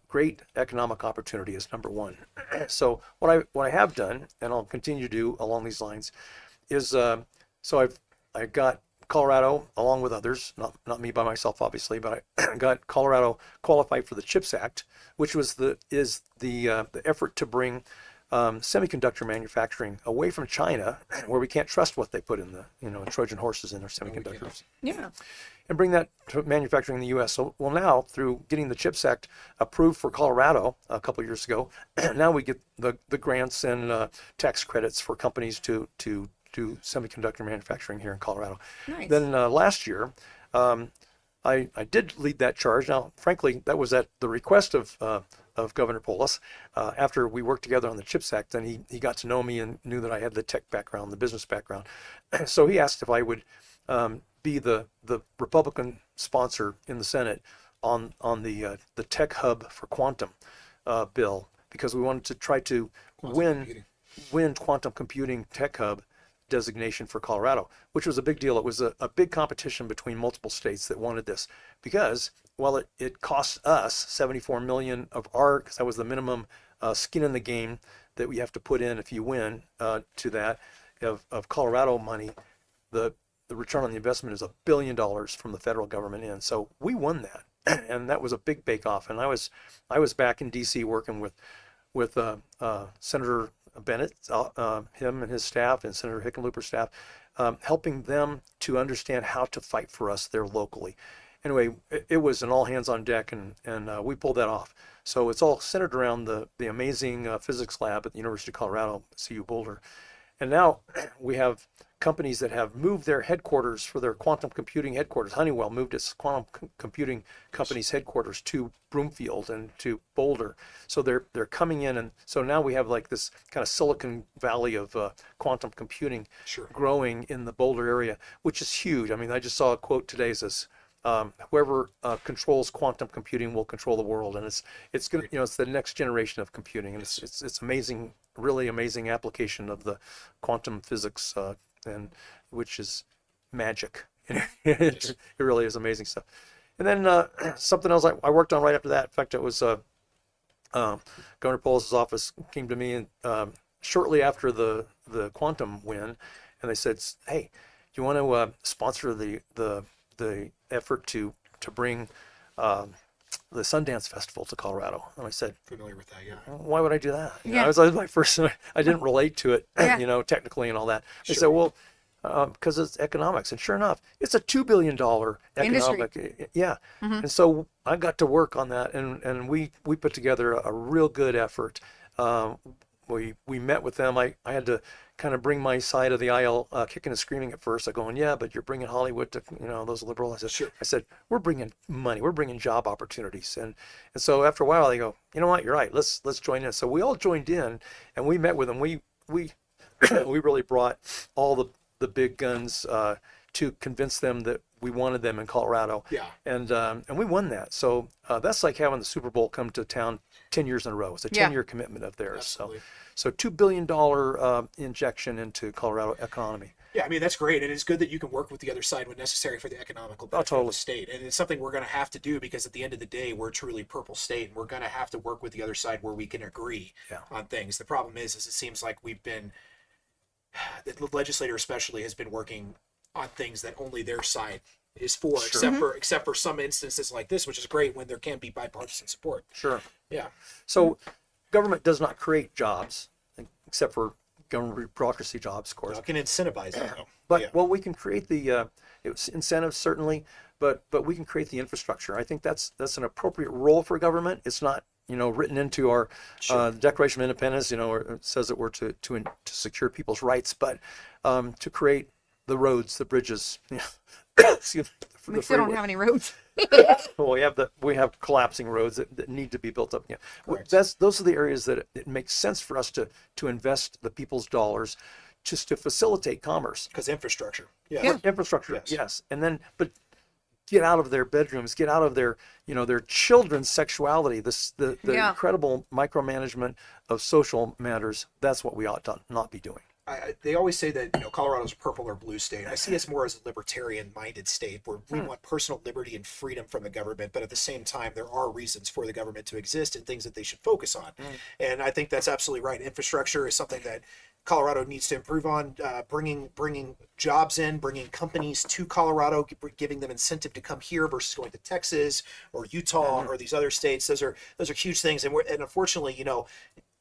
great economic opportunity as number one. So what I have done, and I'll continue to do along these lines, is so I got Colorado along with others, not me by myself obviously, but I got Colorado qualified for the CHIPS Act, which was the effort to bring semiconductor manufacturing away from China, where we can't trust what they put in the Trojan horses in their semiconductors, Yeah. and bring that to manufacturing in the U.S. So, well, now through getting the CHIPS Act approved for Colorado a couple of years ago, now we get the grants and tax credits for companies to do semiconductor manufacturing here in Colorado. Nice. Then last year, I did lead that charge. Now, frankly, that was at the request of Governor Polis. After we worked together on the CHIPS Act, and he got to know me and knew that I had the tech background, the business background. So he asked if I would be the Republican sponsor in the Senate on the tech hub for quantum bill, because we wanted to try to win quantum computing tech hub designation for Colorado, which was a big deal. It was a big competition between multiple states that wanted this, because while it costs us $74 million because that was the minimum skin in the game that we have to put in if you win to that of Colorado money, the return on the investment is $1 billion from the federal government in. So we won that, and that was a big bake-off. And I was back in D.C. working with Senator Bennett, him and his staff, and Senator Hickenlooper's staff, helping them to understand how to fight for us there locally. Anyway, it was an all hands on deck, and we pulled that off. So it's all centered around the amazing physics lab at the University of Colorado, CU Boulder. And now we have companies that have moved their headquarters for their quantum computing headquarters. Honeywell moved its quantum computing company's headquarters to Broomfield and to Boulder. So they're coming in, and so now we have like this kind of Silicon Valley of quantum computing growing in the Boulder area, which is huge. I mean, I just saw a quote today that says, whoever controls quantum computing will control the world, and it's gonna, it's the next generation of computing, and it's amazing, really amazing application of the quantum physics, and which is magic. It really is amazing stuff. And then something else I worked on right after that. In fact, it was Governor Polis's office came to me and shortly after the quantum win, and they said, "Hey, do you want to sponsor the effort to bring the Sundance Festival to Colorado?" And I said, Familiar with that, yeah. "Why would I do that?" Yeah. That was my first. I didn't relate to it, technically and all that. They said, "Well, because it's economics," and sure enough, it's a $2 billion economic. Industry. Yeah, and so I got to work on that, and we put together a real good effort. We met with them. I had to kind of bring my side of the aisle, kicking and screaming at first. I going, "Yeah, but you're bringing Hollywood to, those liberals." I said, "We're bringing money. We're bringing job opportunities." And so after a while, they go, "You know what? You're right. Let's join in." So we all joined in, and we met with them. We we really brought all the big guns to convince them that we wanted them in Colorado. Yeah. And we won that. So that's like having the Super Bowl come to town 10 years in a row. It's a 10-year commitment of theirs. Absolutely. So $2 billion injection into Colorado economy. Yeah, I mean, that's great. And it's good that you can work with the other side when necessary for the economical benefit of the state. And it's something we're going to have to do because at the end of the day, we're truly purple state, and we're going to have to work with the other side where we can agree on things. The problem is it seems like the legislator especially has been working on things that only their side is for, except for some instances like this, which is great when there can be bipartisan support. Sure. Yeah. So government does not create jobs, except for government bureaucracy jobs, of course. It can incentivize it, though. But well, we can create the incentives certainly, but we can create the infrastructure. I think that's an appropriate role for government. It's not written into our Declaration of Independence. It says that we're to secure people's rights, but to create the roads, the bridges. Excuse me, We still don't have any roads. Well, we have collapsing roads that need to be built up. Those are the areas that it makes sense for us to invest the people's dollars just to facilitate commerce. Because infrastructure. Infrastructure, yes. And then, but get out of their bedrooms, get out of their children's sexuality, the incredible micromanagement of social matters. That's what we ought to not be doing. They always say that Colorado's a purple or blue state. I see us more as a libertarian-minded state where we want personal liberty and freedom from the government, but at the same time, there are reasons for the government to exist and things that they should focus on. And I think that's absolutely right. Infrastructure is something that Colorado needs to improve on, bringing jobs in, bringing companies to Colorado, giving them incentive to come here versus going to Texas or Utah or these other states. Those are huge things, and unfortunately,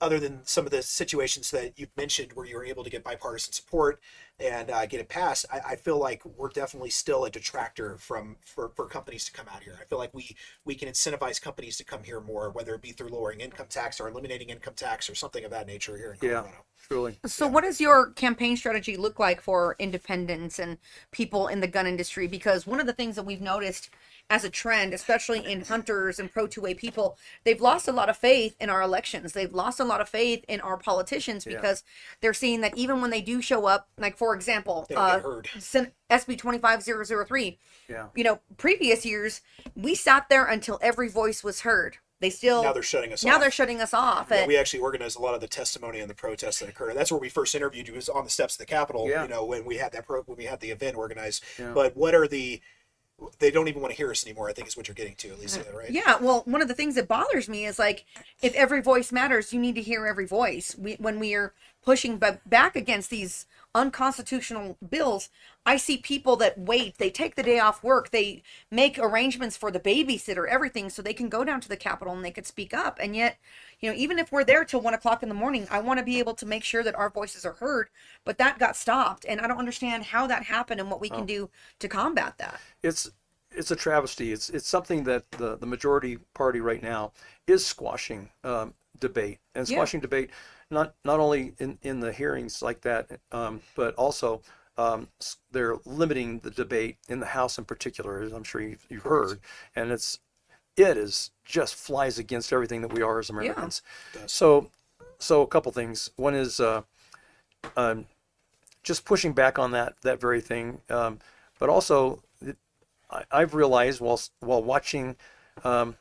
other than some of the situations that you've mentioned where you're able to get bipartisan support and get it passed, I feel like we're definitely still a detractor for companies to come out here. I feel like we can incentivize companies to come here more, whether it be through lowering income tax or eliminating income tax or something of that nature here in Colorado. Yeah, truly. So what does your campaign strategy look like for independents and people in the gun industry? Because one of the things that we've noticed as a trend, especially in hunters and pro-2A people, they've lost a lot of faith in our elections. They've lost a lot of faith in our politicians because they're seeing that even when they do show up, like for example, SB 25003, previous years, we sat there until every voice was heard. Now they're shutting us off. Now they're shutting us off. Yeah, we actually organized a lot of the testimony and the protests that occurred. That's where we first interviewed you, was on the steps of the Capitol, when we had when we had the event organized. Yeah. But what are they don't even want to hear us anymore, I think is what you're getting to, at least, right? Yeah, well, one of the things that bothers me is, like, if every voice matters, you need to hear every voice. When we are pushing back against these unconstitutional bills, I see people that wait, they take the day off work, they make arrangements for the babysitter, everything, so they can go down to the Capitol and they could speak up. And yet, even if we're there till 1 o'clock in the morning, I want to be able to make sure that our voices are heard, but that got stopped. And I don't understand how that happened and what we can do to combat that. It's a travesty. It's something that the majority party right now is squashing debate, and squashing debate not only in the hearings like that, but also they're limiting the debate in the House in particular, as I'm sure you've heard, and it is just flies against everything that we are as Americans. Yeah. So a couple things. One is just pushing back on that very thing, but also I've realized while watching in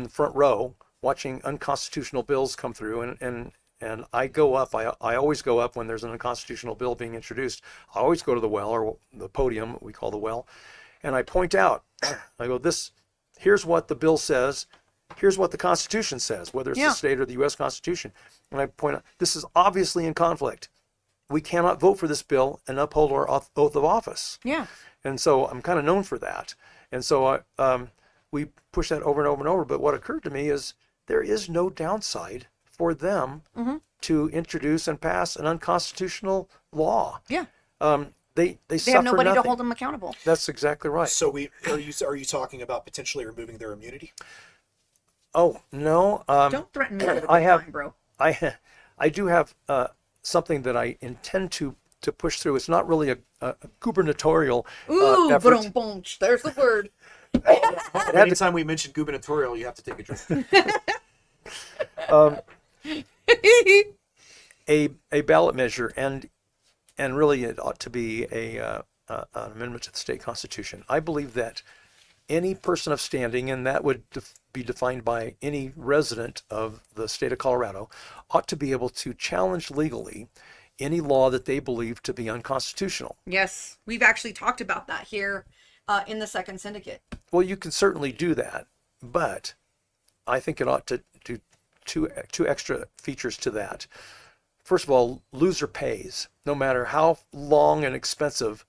the front row, watching unconstitutional bills come through, and I go up. I always go up when there's an unconstitutional bill being introduced. I always go to the well, or the podium, we call the well, and I point out. I go, here's what the bill says. Here's what the Constitution says, whether it's the state or the U.S. Constitution. And I point out, this is obviously in conflict. We cannot vote for this bill and uphold our oath of office. Yeah. And so I'm kind of known for that. And so we push that over and over and over. But what occurred to me is there is no downside for them to introduce and pass an unconstitutional law. Yeah. They They suffer have nobody nothing. to hold them accountable. That's exactly right. So are you talking about potentially removing their immunity? Oh, no. Don't threaten me with a I good have- time, bro. I do have something that I intend to push through. It's not really a gubernatorial Ooh, effort. boom, there's the word. Anytime we mention gubernatorial, you have to take a drink. A ballot measure, and really it ought to be an amendment to the state constitution. I believe that any person of standing, and that would be defined by any resident of the state of Colorado, ought to be able to challenge legally any law that they believe to be unconstitutional. Yes, we've actually talked about that here in the second syndicate. Well, you can certainly do that, but I think it ought to do two extra features to that. First of all, loser pays, no matter how long and expensive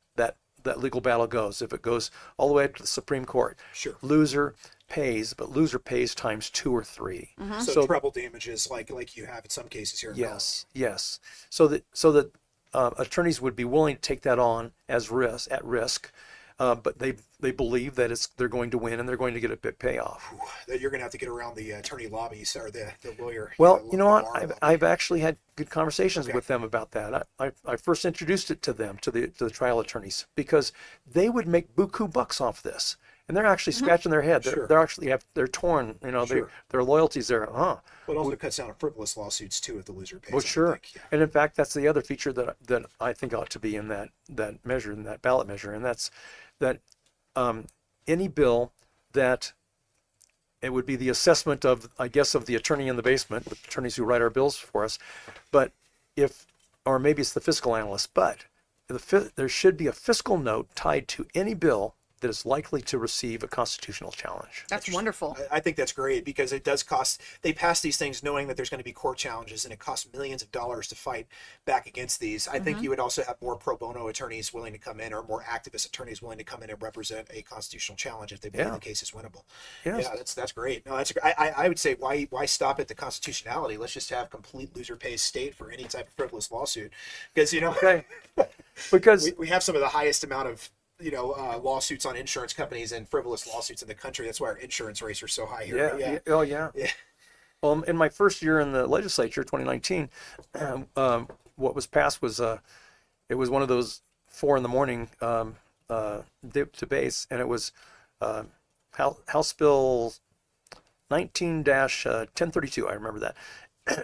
that legal battle goes. If it goes all the way up to the Supreme Court, Sure. loser pays, but loser pays times 2 or 3. So treble damages, like you have in some cases here. In Yes. So that attorneys would be willing to take that on as at risk, but they believe that they're going to win and they're going to get a big payoff. Colorado. That you're going to have to get around the attorney lobbies or the lawyer. Well, the you know what? bar lobby. I've actually had good conversations Okay. with them about that. I first introduced it to them, to the trial attorneys, because they would make buku bucks off this, and they're actually scratching their head. Sure. They're torn. You know, Sure. their loyalties there. Well, it also cuts down on frivolous lawsuits too if the loser pays. Well, I would sure. think. Yeah. And in fact, that's the other feature that I think ought to be in that measure, in that ballot measure, and that's that any bill that it would be the assessment of, I guess, of the attorney in the basement, the attorneys who write our bills for us, but or maybe it's the fiscal analyst, but there should be a fiscal note tied to any bill that is likely to receive a constitutional challenge. That's wonderful. I think that's great because it does cost. They pass these things knowing that there's going to be court challenges, and it costs millions of dollars to fight back against these. I think you would also have more pro bono attorneys willing to come in, or more activist attorneys willing to come in and represent a constitutional challenge if they believe the case is winnable. Yes. Yeah, that's great. No, I would say why stop at the constitutionality? Let's just have complete loser pays state for any type of frivolous lawsuit, because Okay. Because we have some of the highest amount of lawsuits on insurance companies and frivolous lawsuits in the country. That's why our insurance rates are so high here. yeah. Oh, yeah. Yeah. Well, in my first year in the legislature, 2019, what was passed was it was one of those 4 a.m. Debates, and it was House Bill 19-1032. I remember that,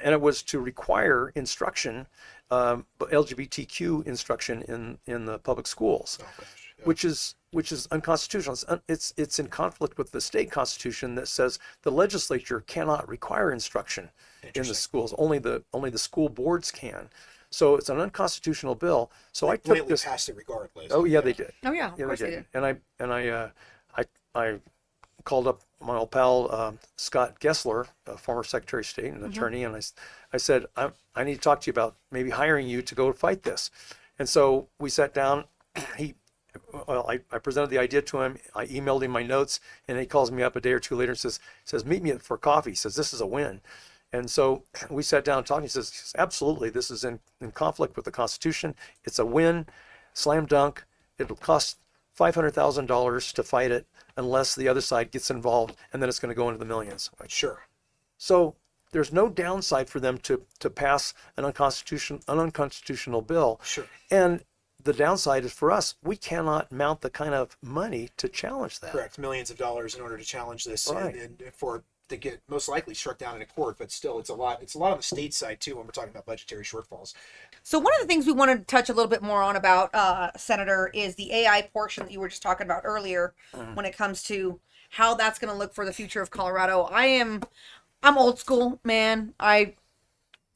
and it was to require instruction, LGBTQ instruction in the public schools. Oh, gosh. Yeah. Which is unconstitutional. It's in conflict with the state constitution that says the legislature cannot require instruction in the Interesting. schools. Only the school boards can. So it's an unconstitutional bill. So I took Blatantly this. passed it regardless. Oh yeah, they did. Oh yeah, of Yeah, course they they did. did. And I called up my old pal Scott Gessler, a former Secretary of State and attorney, and I said I need to talk to you about maybe hiring you to go fight this. And so we sat down. I presented the idea to him. I emailed him my notes, and he calls me up a day or two later and says meet me for coffee. He says this is a win. And so we sat down and talked. He says absolutely, this is in conflict with the Constitution. It's a win, slam dunk. It'll cost $500,000 to fight it unless the other side gets involved, and then it's going to go into the millions. Sure. So there's no downside for them to pass an unconstitutional bill. Sure. And the downside is for us, we cannot mount the kind of money to challenge that. Correct. Millions of dollars in order to challenge this, Right. and for to get most likely struck down in a court. But still, it's a lot. It's a lot on the state side too when we're talking about budgetary shortfalls. So one of the things we wanted to touch a little bit more on about Senator is the AI portion that you were just talking about earlier when it comes to how that's going to look for the future of Colorado. I'm old school, man. I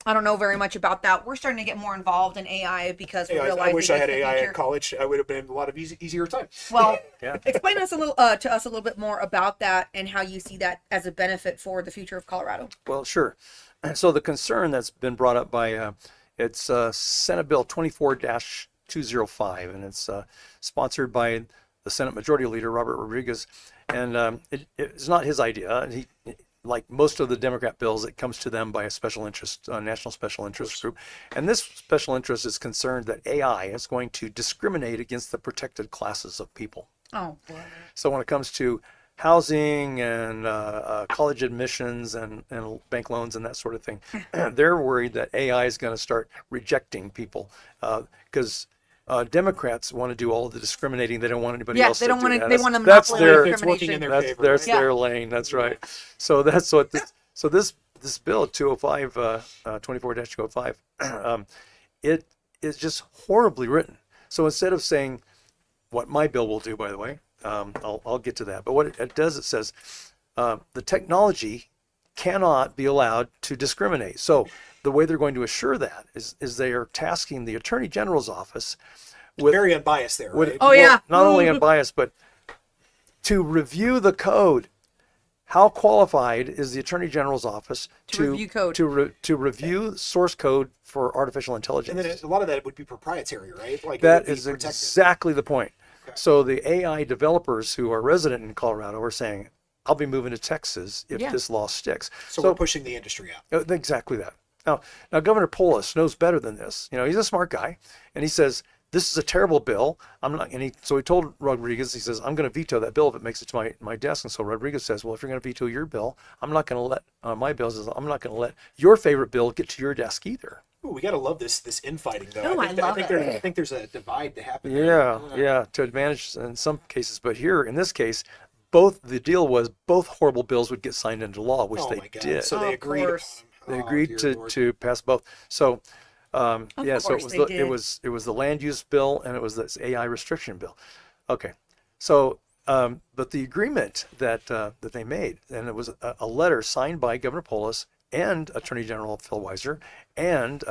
don't know very much about that. We're starting to get more involved in AI because we Yeah, realize I wish that I had it's the AI future. at college. I would have been a lot of easier time. Well, Yeah. explain us a little to us a little bit more about that and how you see that as a benefit for the future of Colorado. Well, sure. So the concern that's been brought up by it's Senate Bill 24-205, and it's sponsored by the Senate Majority Leader Robert Rodriguez, and it's not his idea. He, like most of the Democrat bills, it comes to them by a special interest, national special interest group, and this special interest is concerned that AI is going to discriminate against the protected classes of people. Oh, boy. So when it comes to housing and college admissions and bank loans and that sort of thing, they're worried that AI is going to start rejecting people because Democrats want to do all the discriminating. They don't want anybody else they to don't do want to. that. They want to That's monopolize their- It's working in discrimination. their That's favor. that's right? their lane. That's right. So that's what this bill 205 24-205 it is just horribly written. So instead of saying what my bill will do, by the way, I'll get to that. But what it does, it says the technology cannot be allowed to discriminate. So the way they're going to assure that is they are tasking the Attorney General's office with Very unbiased there, with right? Oh, yeah. not only unbiased but to review the code. How qualified is the Attorney General's office To review code. to review source code for artificial intelligence? And then a lot of that would be proprietary, right? Like it That would be is protected. exactly the point. Okay. So the AI developers who are resident in Colorado are saying, I'll be moving to Texas if Yeah. this law sticks. So we're pushing the industry out. Exactly that. Now Governor Polis knows better than this. You know, he's a smart guy, and he says, this is a terrible bill. I'm not, so he told Rodriguez, he says, I'm going to veto that bill if it makes it to my desk. And so Rodriguez says, well, if you're going to veto your bill, I'm not going to let my bill says, I'm not going to let your favorite bill get to your desk either. Ooh, we gotta love this infighting though. Oh, I love think it. I think there's a divide to happen. Yeah, to advantage in some cases. But here, in this case, the deal was both horrible bills would get signed into law, which Oh they my God. did. So Of they agreed upon course. them. They Oh, agreed dear Lord. to pass both. So yeah, so course they did. it was the land use bill and it was this AI restriction bill. Okay, so but the agreement that they made, and it was a letter signed by Governor Polis and Attorney General Phil Weiser and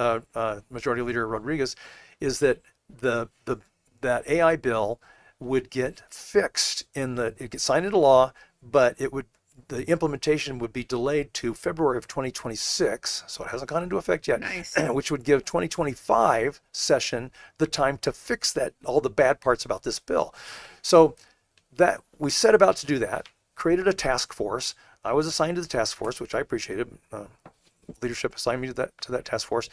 Majority Leader Rodriguez, is that that AI bill would get fixed it gets signed into law, but the implementation would be delayed to February of 2026, so it hasn't gone into effect yet, Nice. which would give 2025 session the time to fix all the bad parts about this bill. So that we set about to do that, created a task force. I was assigned to the task force, which I appreciated. Leadership assigned me to that task force.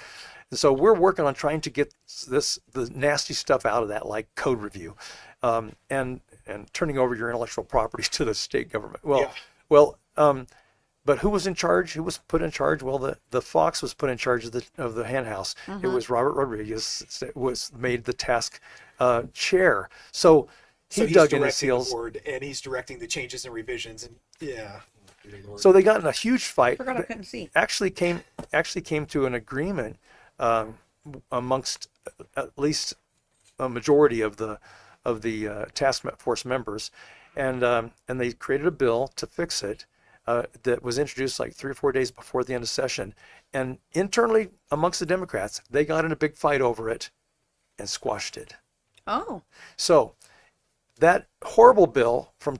And so we're working on trying to get the nasty stuff out of that, like code review, and turning over your intellectual property to the state government. But who was in charge? Who was put in charge? Well, the Fox was put in charge of the hen house. It was Robert Rodriguez was made the task chair. So he he's dug in his directing the heels. board, and he's directing the changes and revisions, and yeah. Dear Lord. So they got in a huge fight. Forgot I couldn't see. Actually came to an agreement amongst at least a majority of the task force members, and they created a bill to fix it that was introduced like 3 or 4 days before the end of session. And internally amongst the Democrats, they got in a big fight over it and squashed it. Oh, So that horrible bill from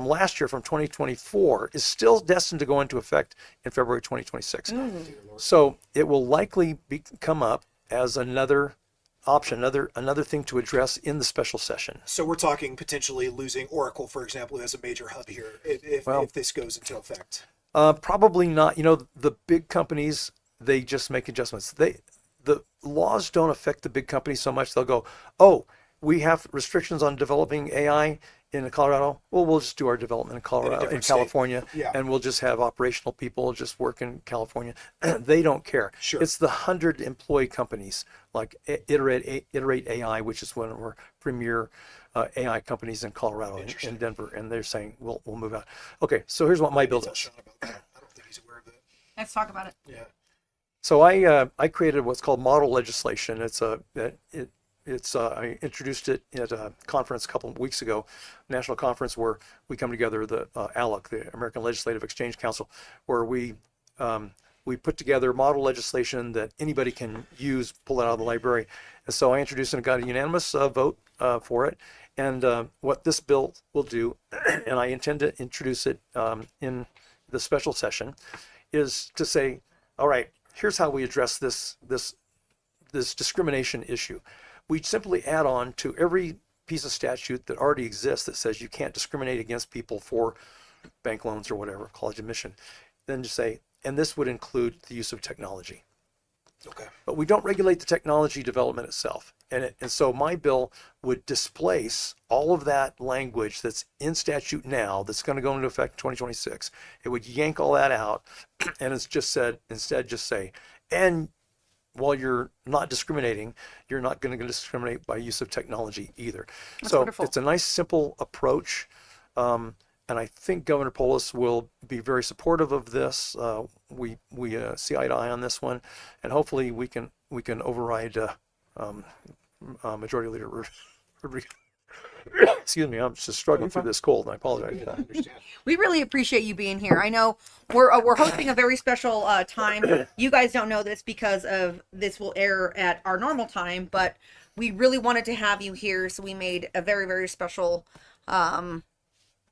last year, from 2024, is still destined to go into effect in February 2026. So it will likely come up as another option, another thing to address in the special session. So we're talking potentially losing Oracle, for example, as a major hub here if this goes into effect. Probably not. You know, the big companies, they just make adjustments. The laws don't affect the big companies so much. They'll go, oh, we have restrictions on developing AI in Colorado, well, we'll just do our development in Colorado, in different state. California, Yeah. and we'll just have operational people just work in California. They don't care. Sure. It's the 100 employee companies like Iterate AI, which is one of our premier AI companies in Colorado, in Denver, and they're saying we'll move out. Okay, so here's what my bill Tell does. Sean about that. I don't think he's aware of that. Let's talk about it. Yeah. So I created what's called model legislation. I introduced it at a conference a couple of weeks ago, national conference where we come together, the ALEC, the American Legislative Exchange Council, where we put together model legislation that anybody can use, pull it out of the library. And so I introduced and got a unanimous vote for it. And what this bill will do, and I intend to introduce it in the special session, is to say, all right, here's how we address this discrimination issue. We simply add on to every piece of statute that already exists that says you can't discriminate against people for bank loans or whatever, college admission. Then just say, and this would include the use of technology. Okay. But we don't regulate the technology development itself. And so my bill would displace all of that language that's in statute now that's going to go into effect in 2026. It would yank all that out, and it's just said, instead just say, and while you're not discriminating, you're not going to discriminate by use of technology either. That's so wonderful. It's a nice, simple approach. And I think Governor Polis will be very supportive of this. We see eye to eye on this one, and hopefully we can override Majority Leader Rodriguez. Excuse me, I'm just struggling through this cold, and I apologize. I understand. We really appreciate you being here. I know we're hosting a very special time. You guys don't know this because of this will air at our normal time, but we really wanted to have you here, so we made a very, very special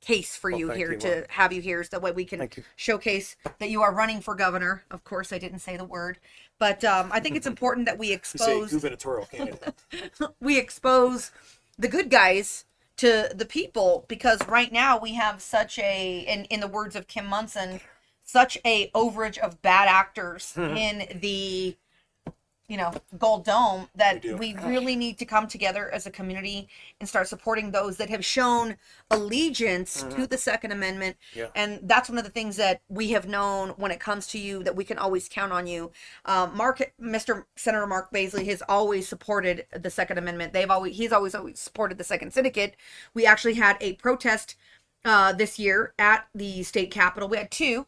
case for you thank here you, to Mark. have you here, so that way we can Thank you. showcase that you are running for governor. Of course, I didn't say the word, but I think it's important that we He's a expose gubernatorial candidate. the good guys to the people, because right now we have such a, in the words of Kim Munson, such a overage of bad actors in the Gold Dome, that We do. we really need to come together as a community and start supporting those that have shown allegiance to the Second Amendment. Yeah. And that's one of the things that we have known when it comes to you, that we can always count on you. Mr. Senator Mark Baisley has always supported the Second Amendment. He's always supported the Second Syndicate. We actually had a protest this year at the state capitol. We had two.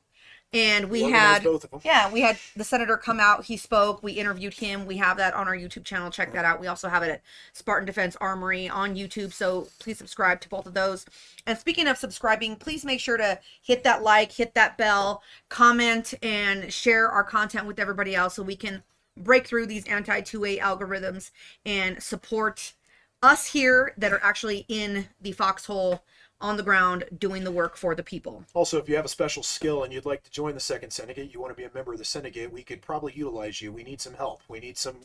And we Organized had, both of them. yeah, we had the senator come out. He spoke. We interviewed him. We have that on our YouTube channel. Check that out. We also have it at Spartan Defense Armory on YouTube. So please subscribe to both of those. And speaking of subscribing, please make sure to hit that like, hit that bell, comment, and share our content with everybody else, so we can break through these anti-2A algorithms and support us here that are actually in the foxhole on the ground doing the work for the people. Also, if you have a special skill and you'd like to join the Second Syndicate, you want to be a member of the Syndicate, we could probably utilize you. We need some help. We need some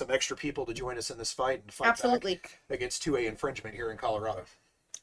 extra people to join us in this fight and fight Absolutely. back against 2A infringement here in Colorado.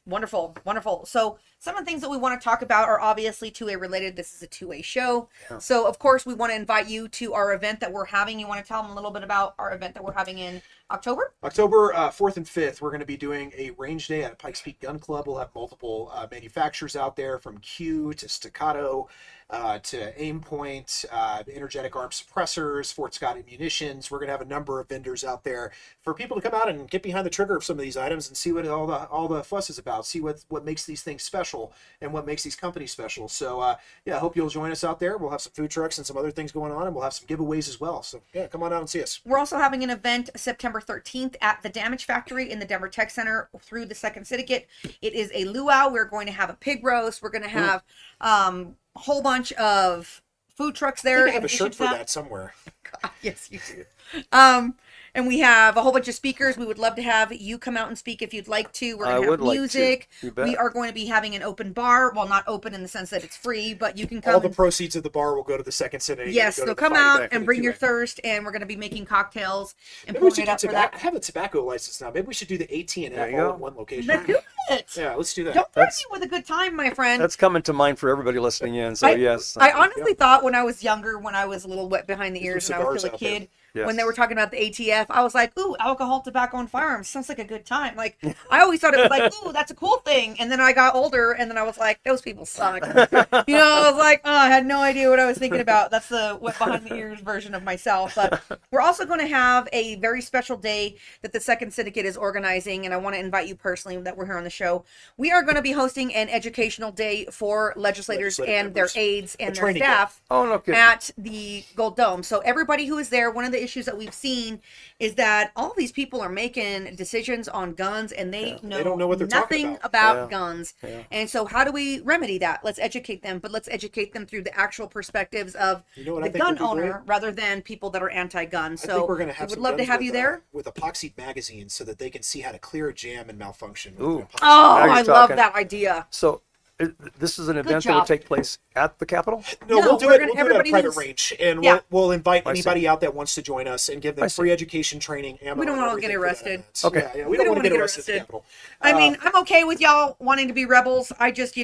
Wonderful, wonderful. So some of the things that we want to talk about are obviously 2A related. This is a 2A show. Yeah. So of course we want to invite you to our event that we're having. You want to tell them a little bit about our event that we're having in October? October 4th and 5th, we're going to be doing a range day at Pikes Peak Gun Club. We'll have multiple manufacturers out there, from Q to Staccato to Aimpoint, energetic arm suppressors, Fort Scott ammunitions. We're going to have a number of vendors out there for people to come out and get behind the trigger of some of these items and see what all the fuss is about, see what makes these things special and what makes these companies special. So yeah, I hope you'll join us out there. We'll have some food trucks and some other things going on, and we'll have some giveaways as well. So yeah, come on out and see us. We're also having an event September 13th at the Damage Factory in the Denver Tech Center through the Second Syndicate. It is a luau. We're going to have a pig roast. We're going to have a whole bunch of food trucks I there. think I have a shirt for that. that somewhere. Yes, you do. And we have a whole bunch of speakers. We would love to have you come out and speak if you'd like to. We're going to have music. You bet. We are going to be having an open bar. Well, not open in the sense that it's free, but you can come. All the proceeds of the bar will go to the Second Syndicate. Yes, Go to so the come fight out back for and the bring your 2A. thirst, and we're going to be making cocktails and Maybe we pouring should it do up for tobacco. that. Have a tobacco license now. Maybe we should do the AT and There F you all go. in one location. Let's do it. Yeah, let's do that. Don't threaten me with a good time, my friend. That's coming to mind for everybody listening in. So yes. I honestly thought when I was younger, when I was a little wet behind the ears Some and I was cigars still a out there. kid, when they Yes. were talking about the ATF, I was like, ooh, alcohol, tobacco, and firearms sounds like a good time. Like, I always thought it was like, ooh, that's a cool thing. And then I got older, and then I was like, those people suck. You know, I was like, oh, I had no idea what I was thinking about. That's the wet behind the ears version of myself. But we're also going to have a very special day that the Second Syndicate is organizing, and I want to invite you personally that we're here on the show. We are going to be hosting an educational day for legislators Legislative and their members. aides and A their training day. staff Oh, no kidding. at the Gold Dome. So everybody who is there, one of the issues that we've seen is that all these people are making decisions on guns and they don't know what they're talking nothing about. about guns. Yeah. And so how do we remedy that? Let's educate them, but let's educate them through the actual perspectives of You know what I the think gun would be owner great? rather than people that are anti-gun. I So think we're going to have we would some love to guns have with, you there. with epoxy magazines so that they can see how to clear a jam and malfunction. With Ooh. an epoxy Oh, you're I love talking. that idea. So this is an event that job. would take place at the Capitol? No, No, we'll do we're it. gonna- We'll do it at a everybody private who's- range, and Yeah. we'll invite I see. anybody out that wants to join us and give I them see. free education, training, ammo. We don't and wanna get everything for that arrested. event. Okay. Yeah, we don't want to get arrested at the Capitol. I mean, I'm okay with y'all wanting to be rebels. I just,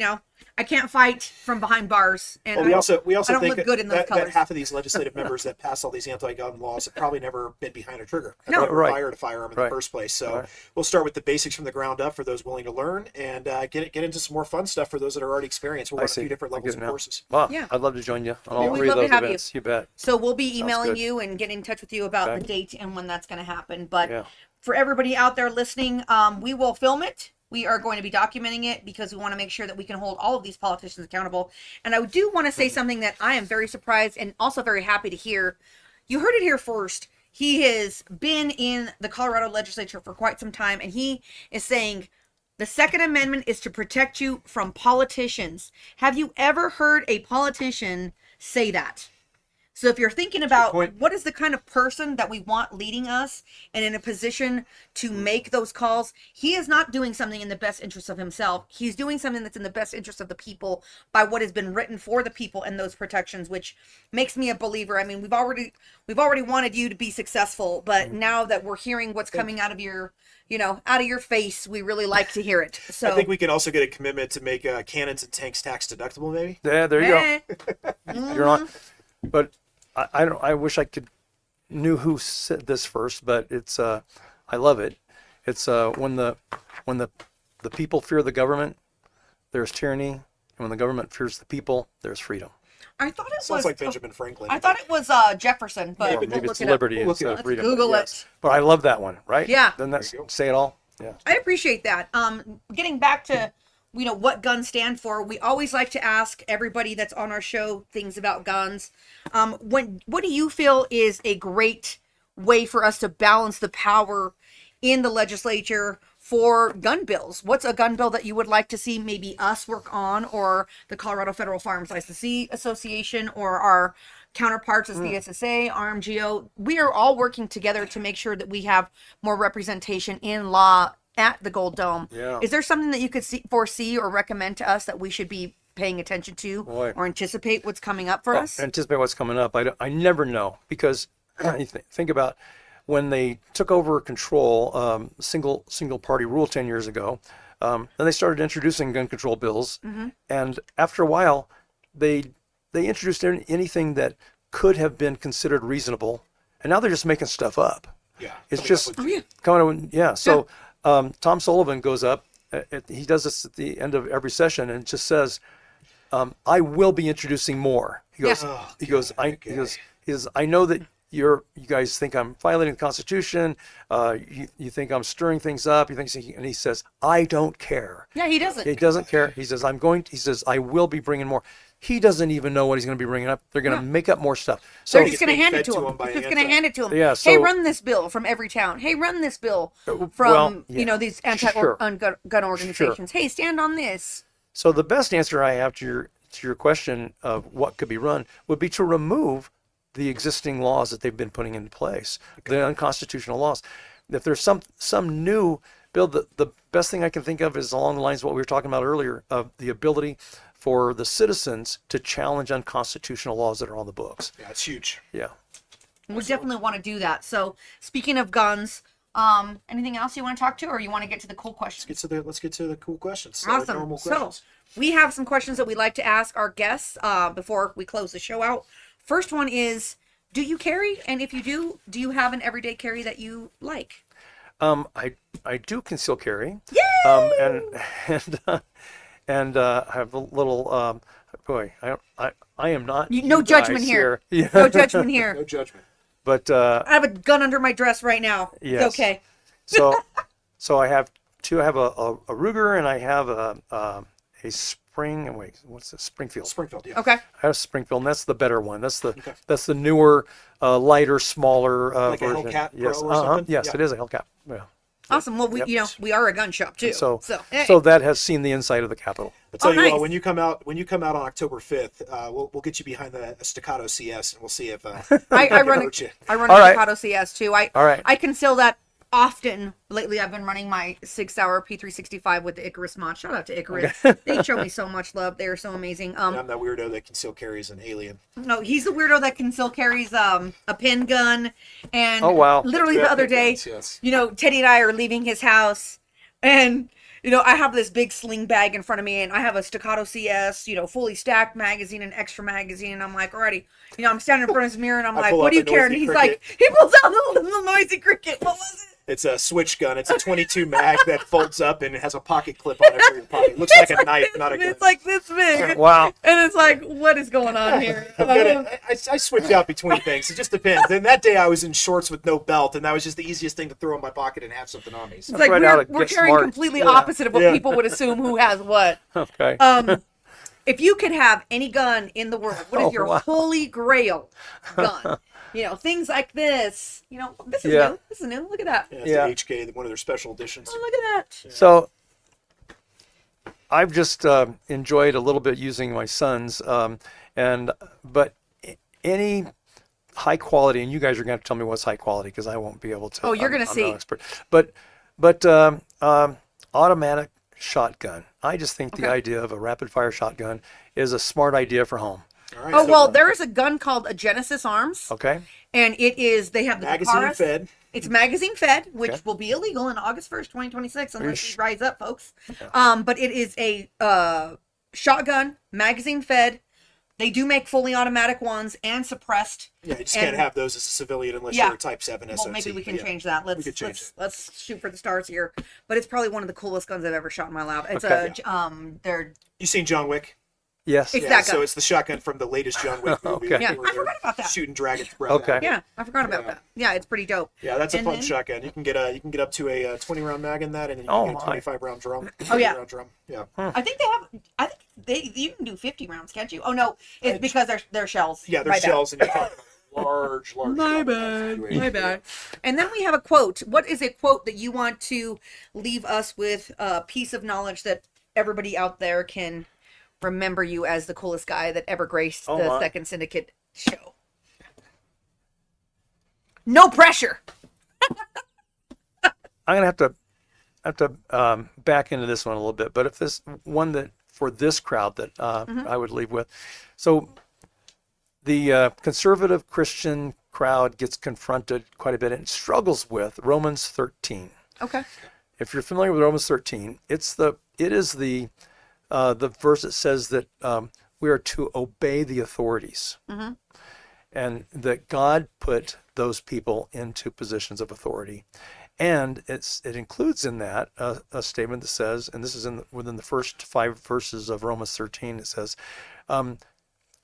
I can't fight from behind bars. And Well, we I also don't think look good in those that colors. half of these legislative members that pass all these anti-gun laws have probably never been behind a trigger. Have No. never Right. fired a firearm in Right. the first place. So Right. we'll start with the basics from the ground up for those willing to learn, and get into some more fun stuff for those that are already experienced. We'll I run a see. few different I levels get of it now. courses. Wow, Yeah. I'd love to join you on Well, all we'd three of love to those have you. events. You bet. So we'll be Sounds emailing good. you and getting in touch with you about Okay. the date and when that's going to happen. But Yeah. for everybody out there listening, we will film it. We are going to be documenting it because we want to make sure that we can hold all of these politicians accountable. And I do want to say something that I am very surprised and also very happy to hear. You heard it here first. He has been in the Colorado legislature for quite some time, and he is saying the Second Amendment is to protect you from politicians. Have you ever heard a politician say that? So if you're thinking about point. what is the kind of person that we want leading us and in a position to make those calls, he is not doing something in the best interest of himself. He's doing something that's in the best interest of the people by what has been written for the people and those protections, which makes me a believer. I mean, we've already wanted you to be successful, but now that we're hearing what's coming out of your, out of your face, we really like to hear it. So I think we can also get a commitment to make cannons and tanks tax deductible, maybe. Yeah, there you go. Eh. You're not, but I don't. I wish I knew who said this first, but it's I love it. It's when the people fear the government, there's tyranny, and when the government fears the people, there's freedom. I thought it Sounds was like Benjamin Franklin. I thought it was Jefferson, but Or we'll maybe look it's it up. liberty We'll look it instead up. of freedom. Google Yes. it. But I love that one, right? Yeah. Then that's There you go. say it all. Yeah. I appreciate that. Getting back to what guns stand for, we always like to ask everybody that's on our show things about guns. What do you feel is a great way for us to balance the power in the legislature for gun bills? What's a gun bill that you would like to see maybe us work on, or the Colorado Federal Firearms Licensee Association, or our counterparts as the SSA, RMGO? We are all working together to make sure that we have more representation in law at the Gold Dome. Yeah. Is there something that you could foresee or recommend to us that we should be paying attention to, Boy. or anticipate what's coming up for us? Anticipate what's coming up. I never know, because you think about when they took over control, single party rule 10 years ago. Then they started introducing gun control bills, and after a while, they introduced anything that could have been considered reasonable, and now they're just making stuff up. Yeah. It's coming up just with- coming. Yeah. So Tom Sullivan goes up. He does this at the end of every session and just says, "I will be introducing more." He goes. Oh, He goes. God, He goes. I know that you guys think I'm violating the Constitution. You think I'm stirring things up. And he says, "I don't care." Yeah, he doesn't. He doesn't care. He says, He says, "I will be bringing more." He doesn't even know what he's going to be bringing up. They're going to make up more stuff. So They're just going to being hand fed it to to him. him by They're just an going to hand it to him. Yeah, Hey, so- run this bill from every town. Hey, run this bill from, well, yeah. these Sure. anti-gun organizations. Hey, stand on this. So the best answer I have to your question of what could be run would be to remove the existing laws that they've been putting into place, the unconstitutional laws. If there's some new bill, the best thing I can think of is along the lines of what we were talking about earlier, of the ability for the citizens to challenge unconstitutional laws that are on the books. Yeah, it's huge. Yeah. We definitely want to do that. So, speaking of guns, anything else you want to talk to, or you want to get to the cool questions? Let's get to the cool questions. Awesome. Normal So, questions. we have some questions that we'd like to ask our guests before we close the show out. First one is, do you carry? And if you do you have an everyday carry that you like? I do conceal carry. Yay! And I have a little boy. I am not. No you judgment guys here. Yeah. No judgment here. No judgment. But I have a gun under my dress right now. yes. It's okay. So I have two. I have a Ruger and I have a Spring. Wait, what's this? Springfield. Springfield, yeah. Okay. I have Springfield, and that's the better one. That's the newer, lighter, smaller Like a version. Hellcat Yes. Pro or something? Yes, Yeah. it is a Hellcat. Yeah. Awesome. Well, we Yep. we are a gun shop too. So hey. that has seen the inside of the Capitol. I'll tell you nice. what, when you come out on October 5th, we'll get you behind the Staccato CS and we'll see if I run hurt you. I run All a right. Staccato CS too. All right. I conceal that often. Lately, I've been running my 6-hour P365 with the Icarus mod. Shout out to Icarus. They show me so much love. They are so amazing. I'm that weirdo that can still carries an alien. No, he's the weirdo that can still carries a pin gun. And Oh, wow. literally the other day, Yes. Teddy and I are leaving his house, and I have this big sling bag in front of me, and I have a Staccato CS, fully stacked magazine and extra magazine, and I'm like, alrighty, I'm standing in front of his mirror, and I'm I like, pull what out do you the care? And noisy he's cricket. like, he pulls out the little noisy cricket. What was it? It's a switch gun. It's a 22 mag that folds up and it has a pocket clip on it for your pocket. It looks like a knife, not a gun. It's like this big. Wow. And it's like, what is going on here? I'm good at- I switch out between things. It just depends. And that day I was in shorts with no belt, and that was just the easiest thing to throw in my pocket and have something on me. So, It's like Right out of we're Get carrying Smart. completely Yeah. opposite of what Yeah. people would assume who has what. Okay. If you could have any gun in the world, what is Oh, your wow. holy grail gun? Things like this. This is Yeah. new. This is new. Look at that. yeah, it's Yeah. the HK, one of their special editions. Oh, look at that. So I've just enjoyed a little bit using my sons, but any high quality, and you guys are going to tell me what's high quality because I won't be able to. Oh, you're gonna I'm not see. an expert. But automatic shotgun. I just think the Okay. idea of a rapid fire shotgun is a smart idea for home. All right, Oh, so well, there is a gun called a Genesis Arms, Okay. and they have the magazine Taurus. fed. It's magazine fed, which Okay. will be illegal in August 1st, 2026, unless Yeesh. we rise up, folks. But it is a shotgun, magazine fed. They do make fully automatic ones and suppressed. Yeah, you just And- can't have those as a civilian unless Yeah. you're a Type 7 SOT. Well, maybe we can Yeah. change that. Let's could change let's shoot for the stars here. But it's probably one of the coolest guns I've ever shot in my lab. It's Okay. they're You seen John Wick? Yes. It's Yeah, that so gun. it's the shotgun from the latest John Wick movie. Okay. Yeah, where I they're forgot about that. Shooting dragons. Okay. yeah. I forgot about that. Yeah, it's pretty dope. Yeah, that's a And fun then- shotgun. You can get up to a 20 round mag in that, and then you Oh, can get a my. 25 round drum. Oh, yeah. 20 round drum. Yeah. I think you can do 50 rounds, can't you? Oh no, it's because they're shells. Yeah, they're My bad. shells, and you're talking large. My bad. My bad. And then we have a quote. What is a quote that you want to leave us with a piece of knowledge that everybody out there can remember you as the coolest guy that ever graced Oh, the my. Second Syndicate show? No pressure. I'm gonna have to back into this one a little bit, but if this one that for this crowd that I would leave with, so the conservative Christian crowd gets confronted quite a bit and struggles with Romans 13. Okay. If you're familiar with Romans 13, it is the verse that says that we are to obey the authorities, and that God put those people into positions of authority. And it includes in that a statement that says, and this is within the first 5 verses of Romans 13, it says,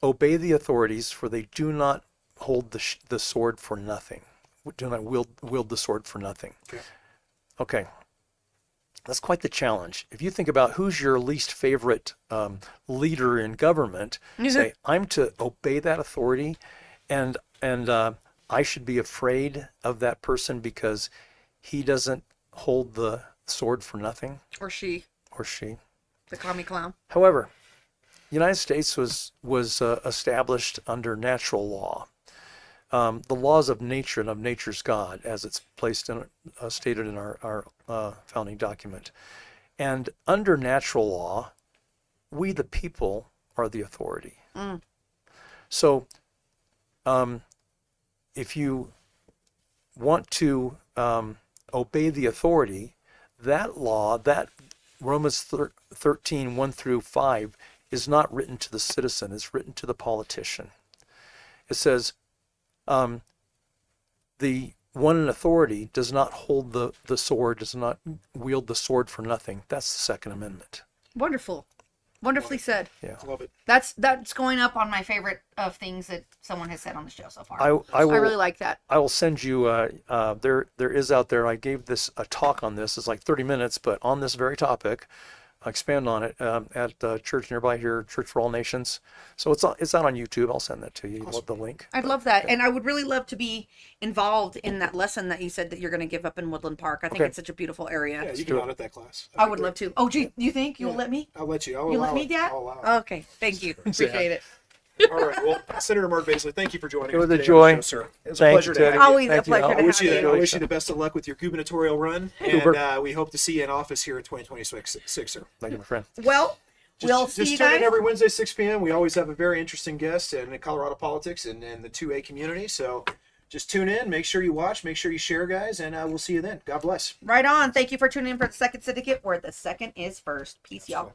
obey the authorities, for they do not hold the sword for nothing. Do not wield the sword for nothing. Okay. That's quite the challenge. If you think about who's your least favorite leader in government, say, I'm to obey that authority, and I should be afraid of that person because he doesn't hold the sword for nothing, Or she, or she. the commie clown. However, the United States was established under natural law. The laws of nature and of nature's God, as it's stated in our founding document. And under natural law, we the people are the authority. So if you want to obey the authority, that law, that Romans 13, 1 through 5, is not written to the citizen, it's written to the politician. It says, The one in authority does not hold the sword, does not wield the sword for nothing. That's the Second Amendment. Wonderful. Wonderfully said. Yeah. Love it. That's going up on my favorite of things that someone has said on the show so far. I will, I really like that. I will send you, there is out there, I gave this a talk on this, it's like 30 minutes, but on this very topic, I expand on it at a church nearby here, Church for All Nations. So it's out on YouTube. I'll send that to you. Awesome. The link. I'd love that. And I would really love to be involved in that lesson that you said that you're going to give up in Woodland Park. I think it's such a beautiful area. Yeah, you can audit that class. I would love to. Oh, gee, you think you'll let me? I'll let you. You let me, Dad? I'll allow it. Okay, thank you. Appreciate it. All right. Well, Senator Mark Baisley, thank you for joining us. It was a today on joy. the show, sir. It was Thank a pleasure you, to have Ted. you. Always a Thank you. pleasure I to wish have you, you. I wish you the best of luck with your gubernatorial run, and Uber. we hope to see you in office here in 2026, sir. Thank you, my friend. Well, we'll see you Just tune in guys. every Wednesday, 6 p.m. We always have a very interesting guest in Colorado politics and the 2A community. So just tune in, make sure you watch, make sure you share, guys, and we'll see you then. God bless. Right on. Thank you for tuning in for the Second Syndicate, where the second is first. Peace, y'all.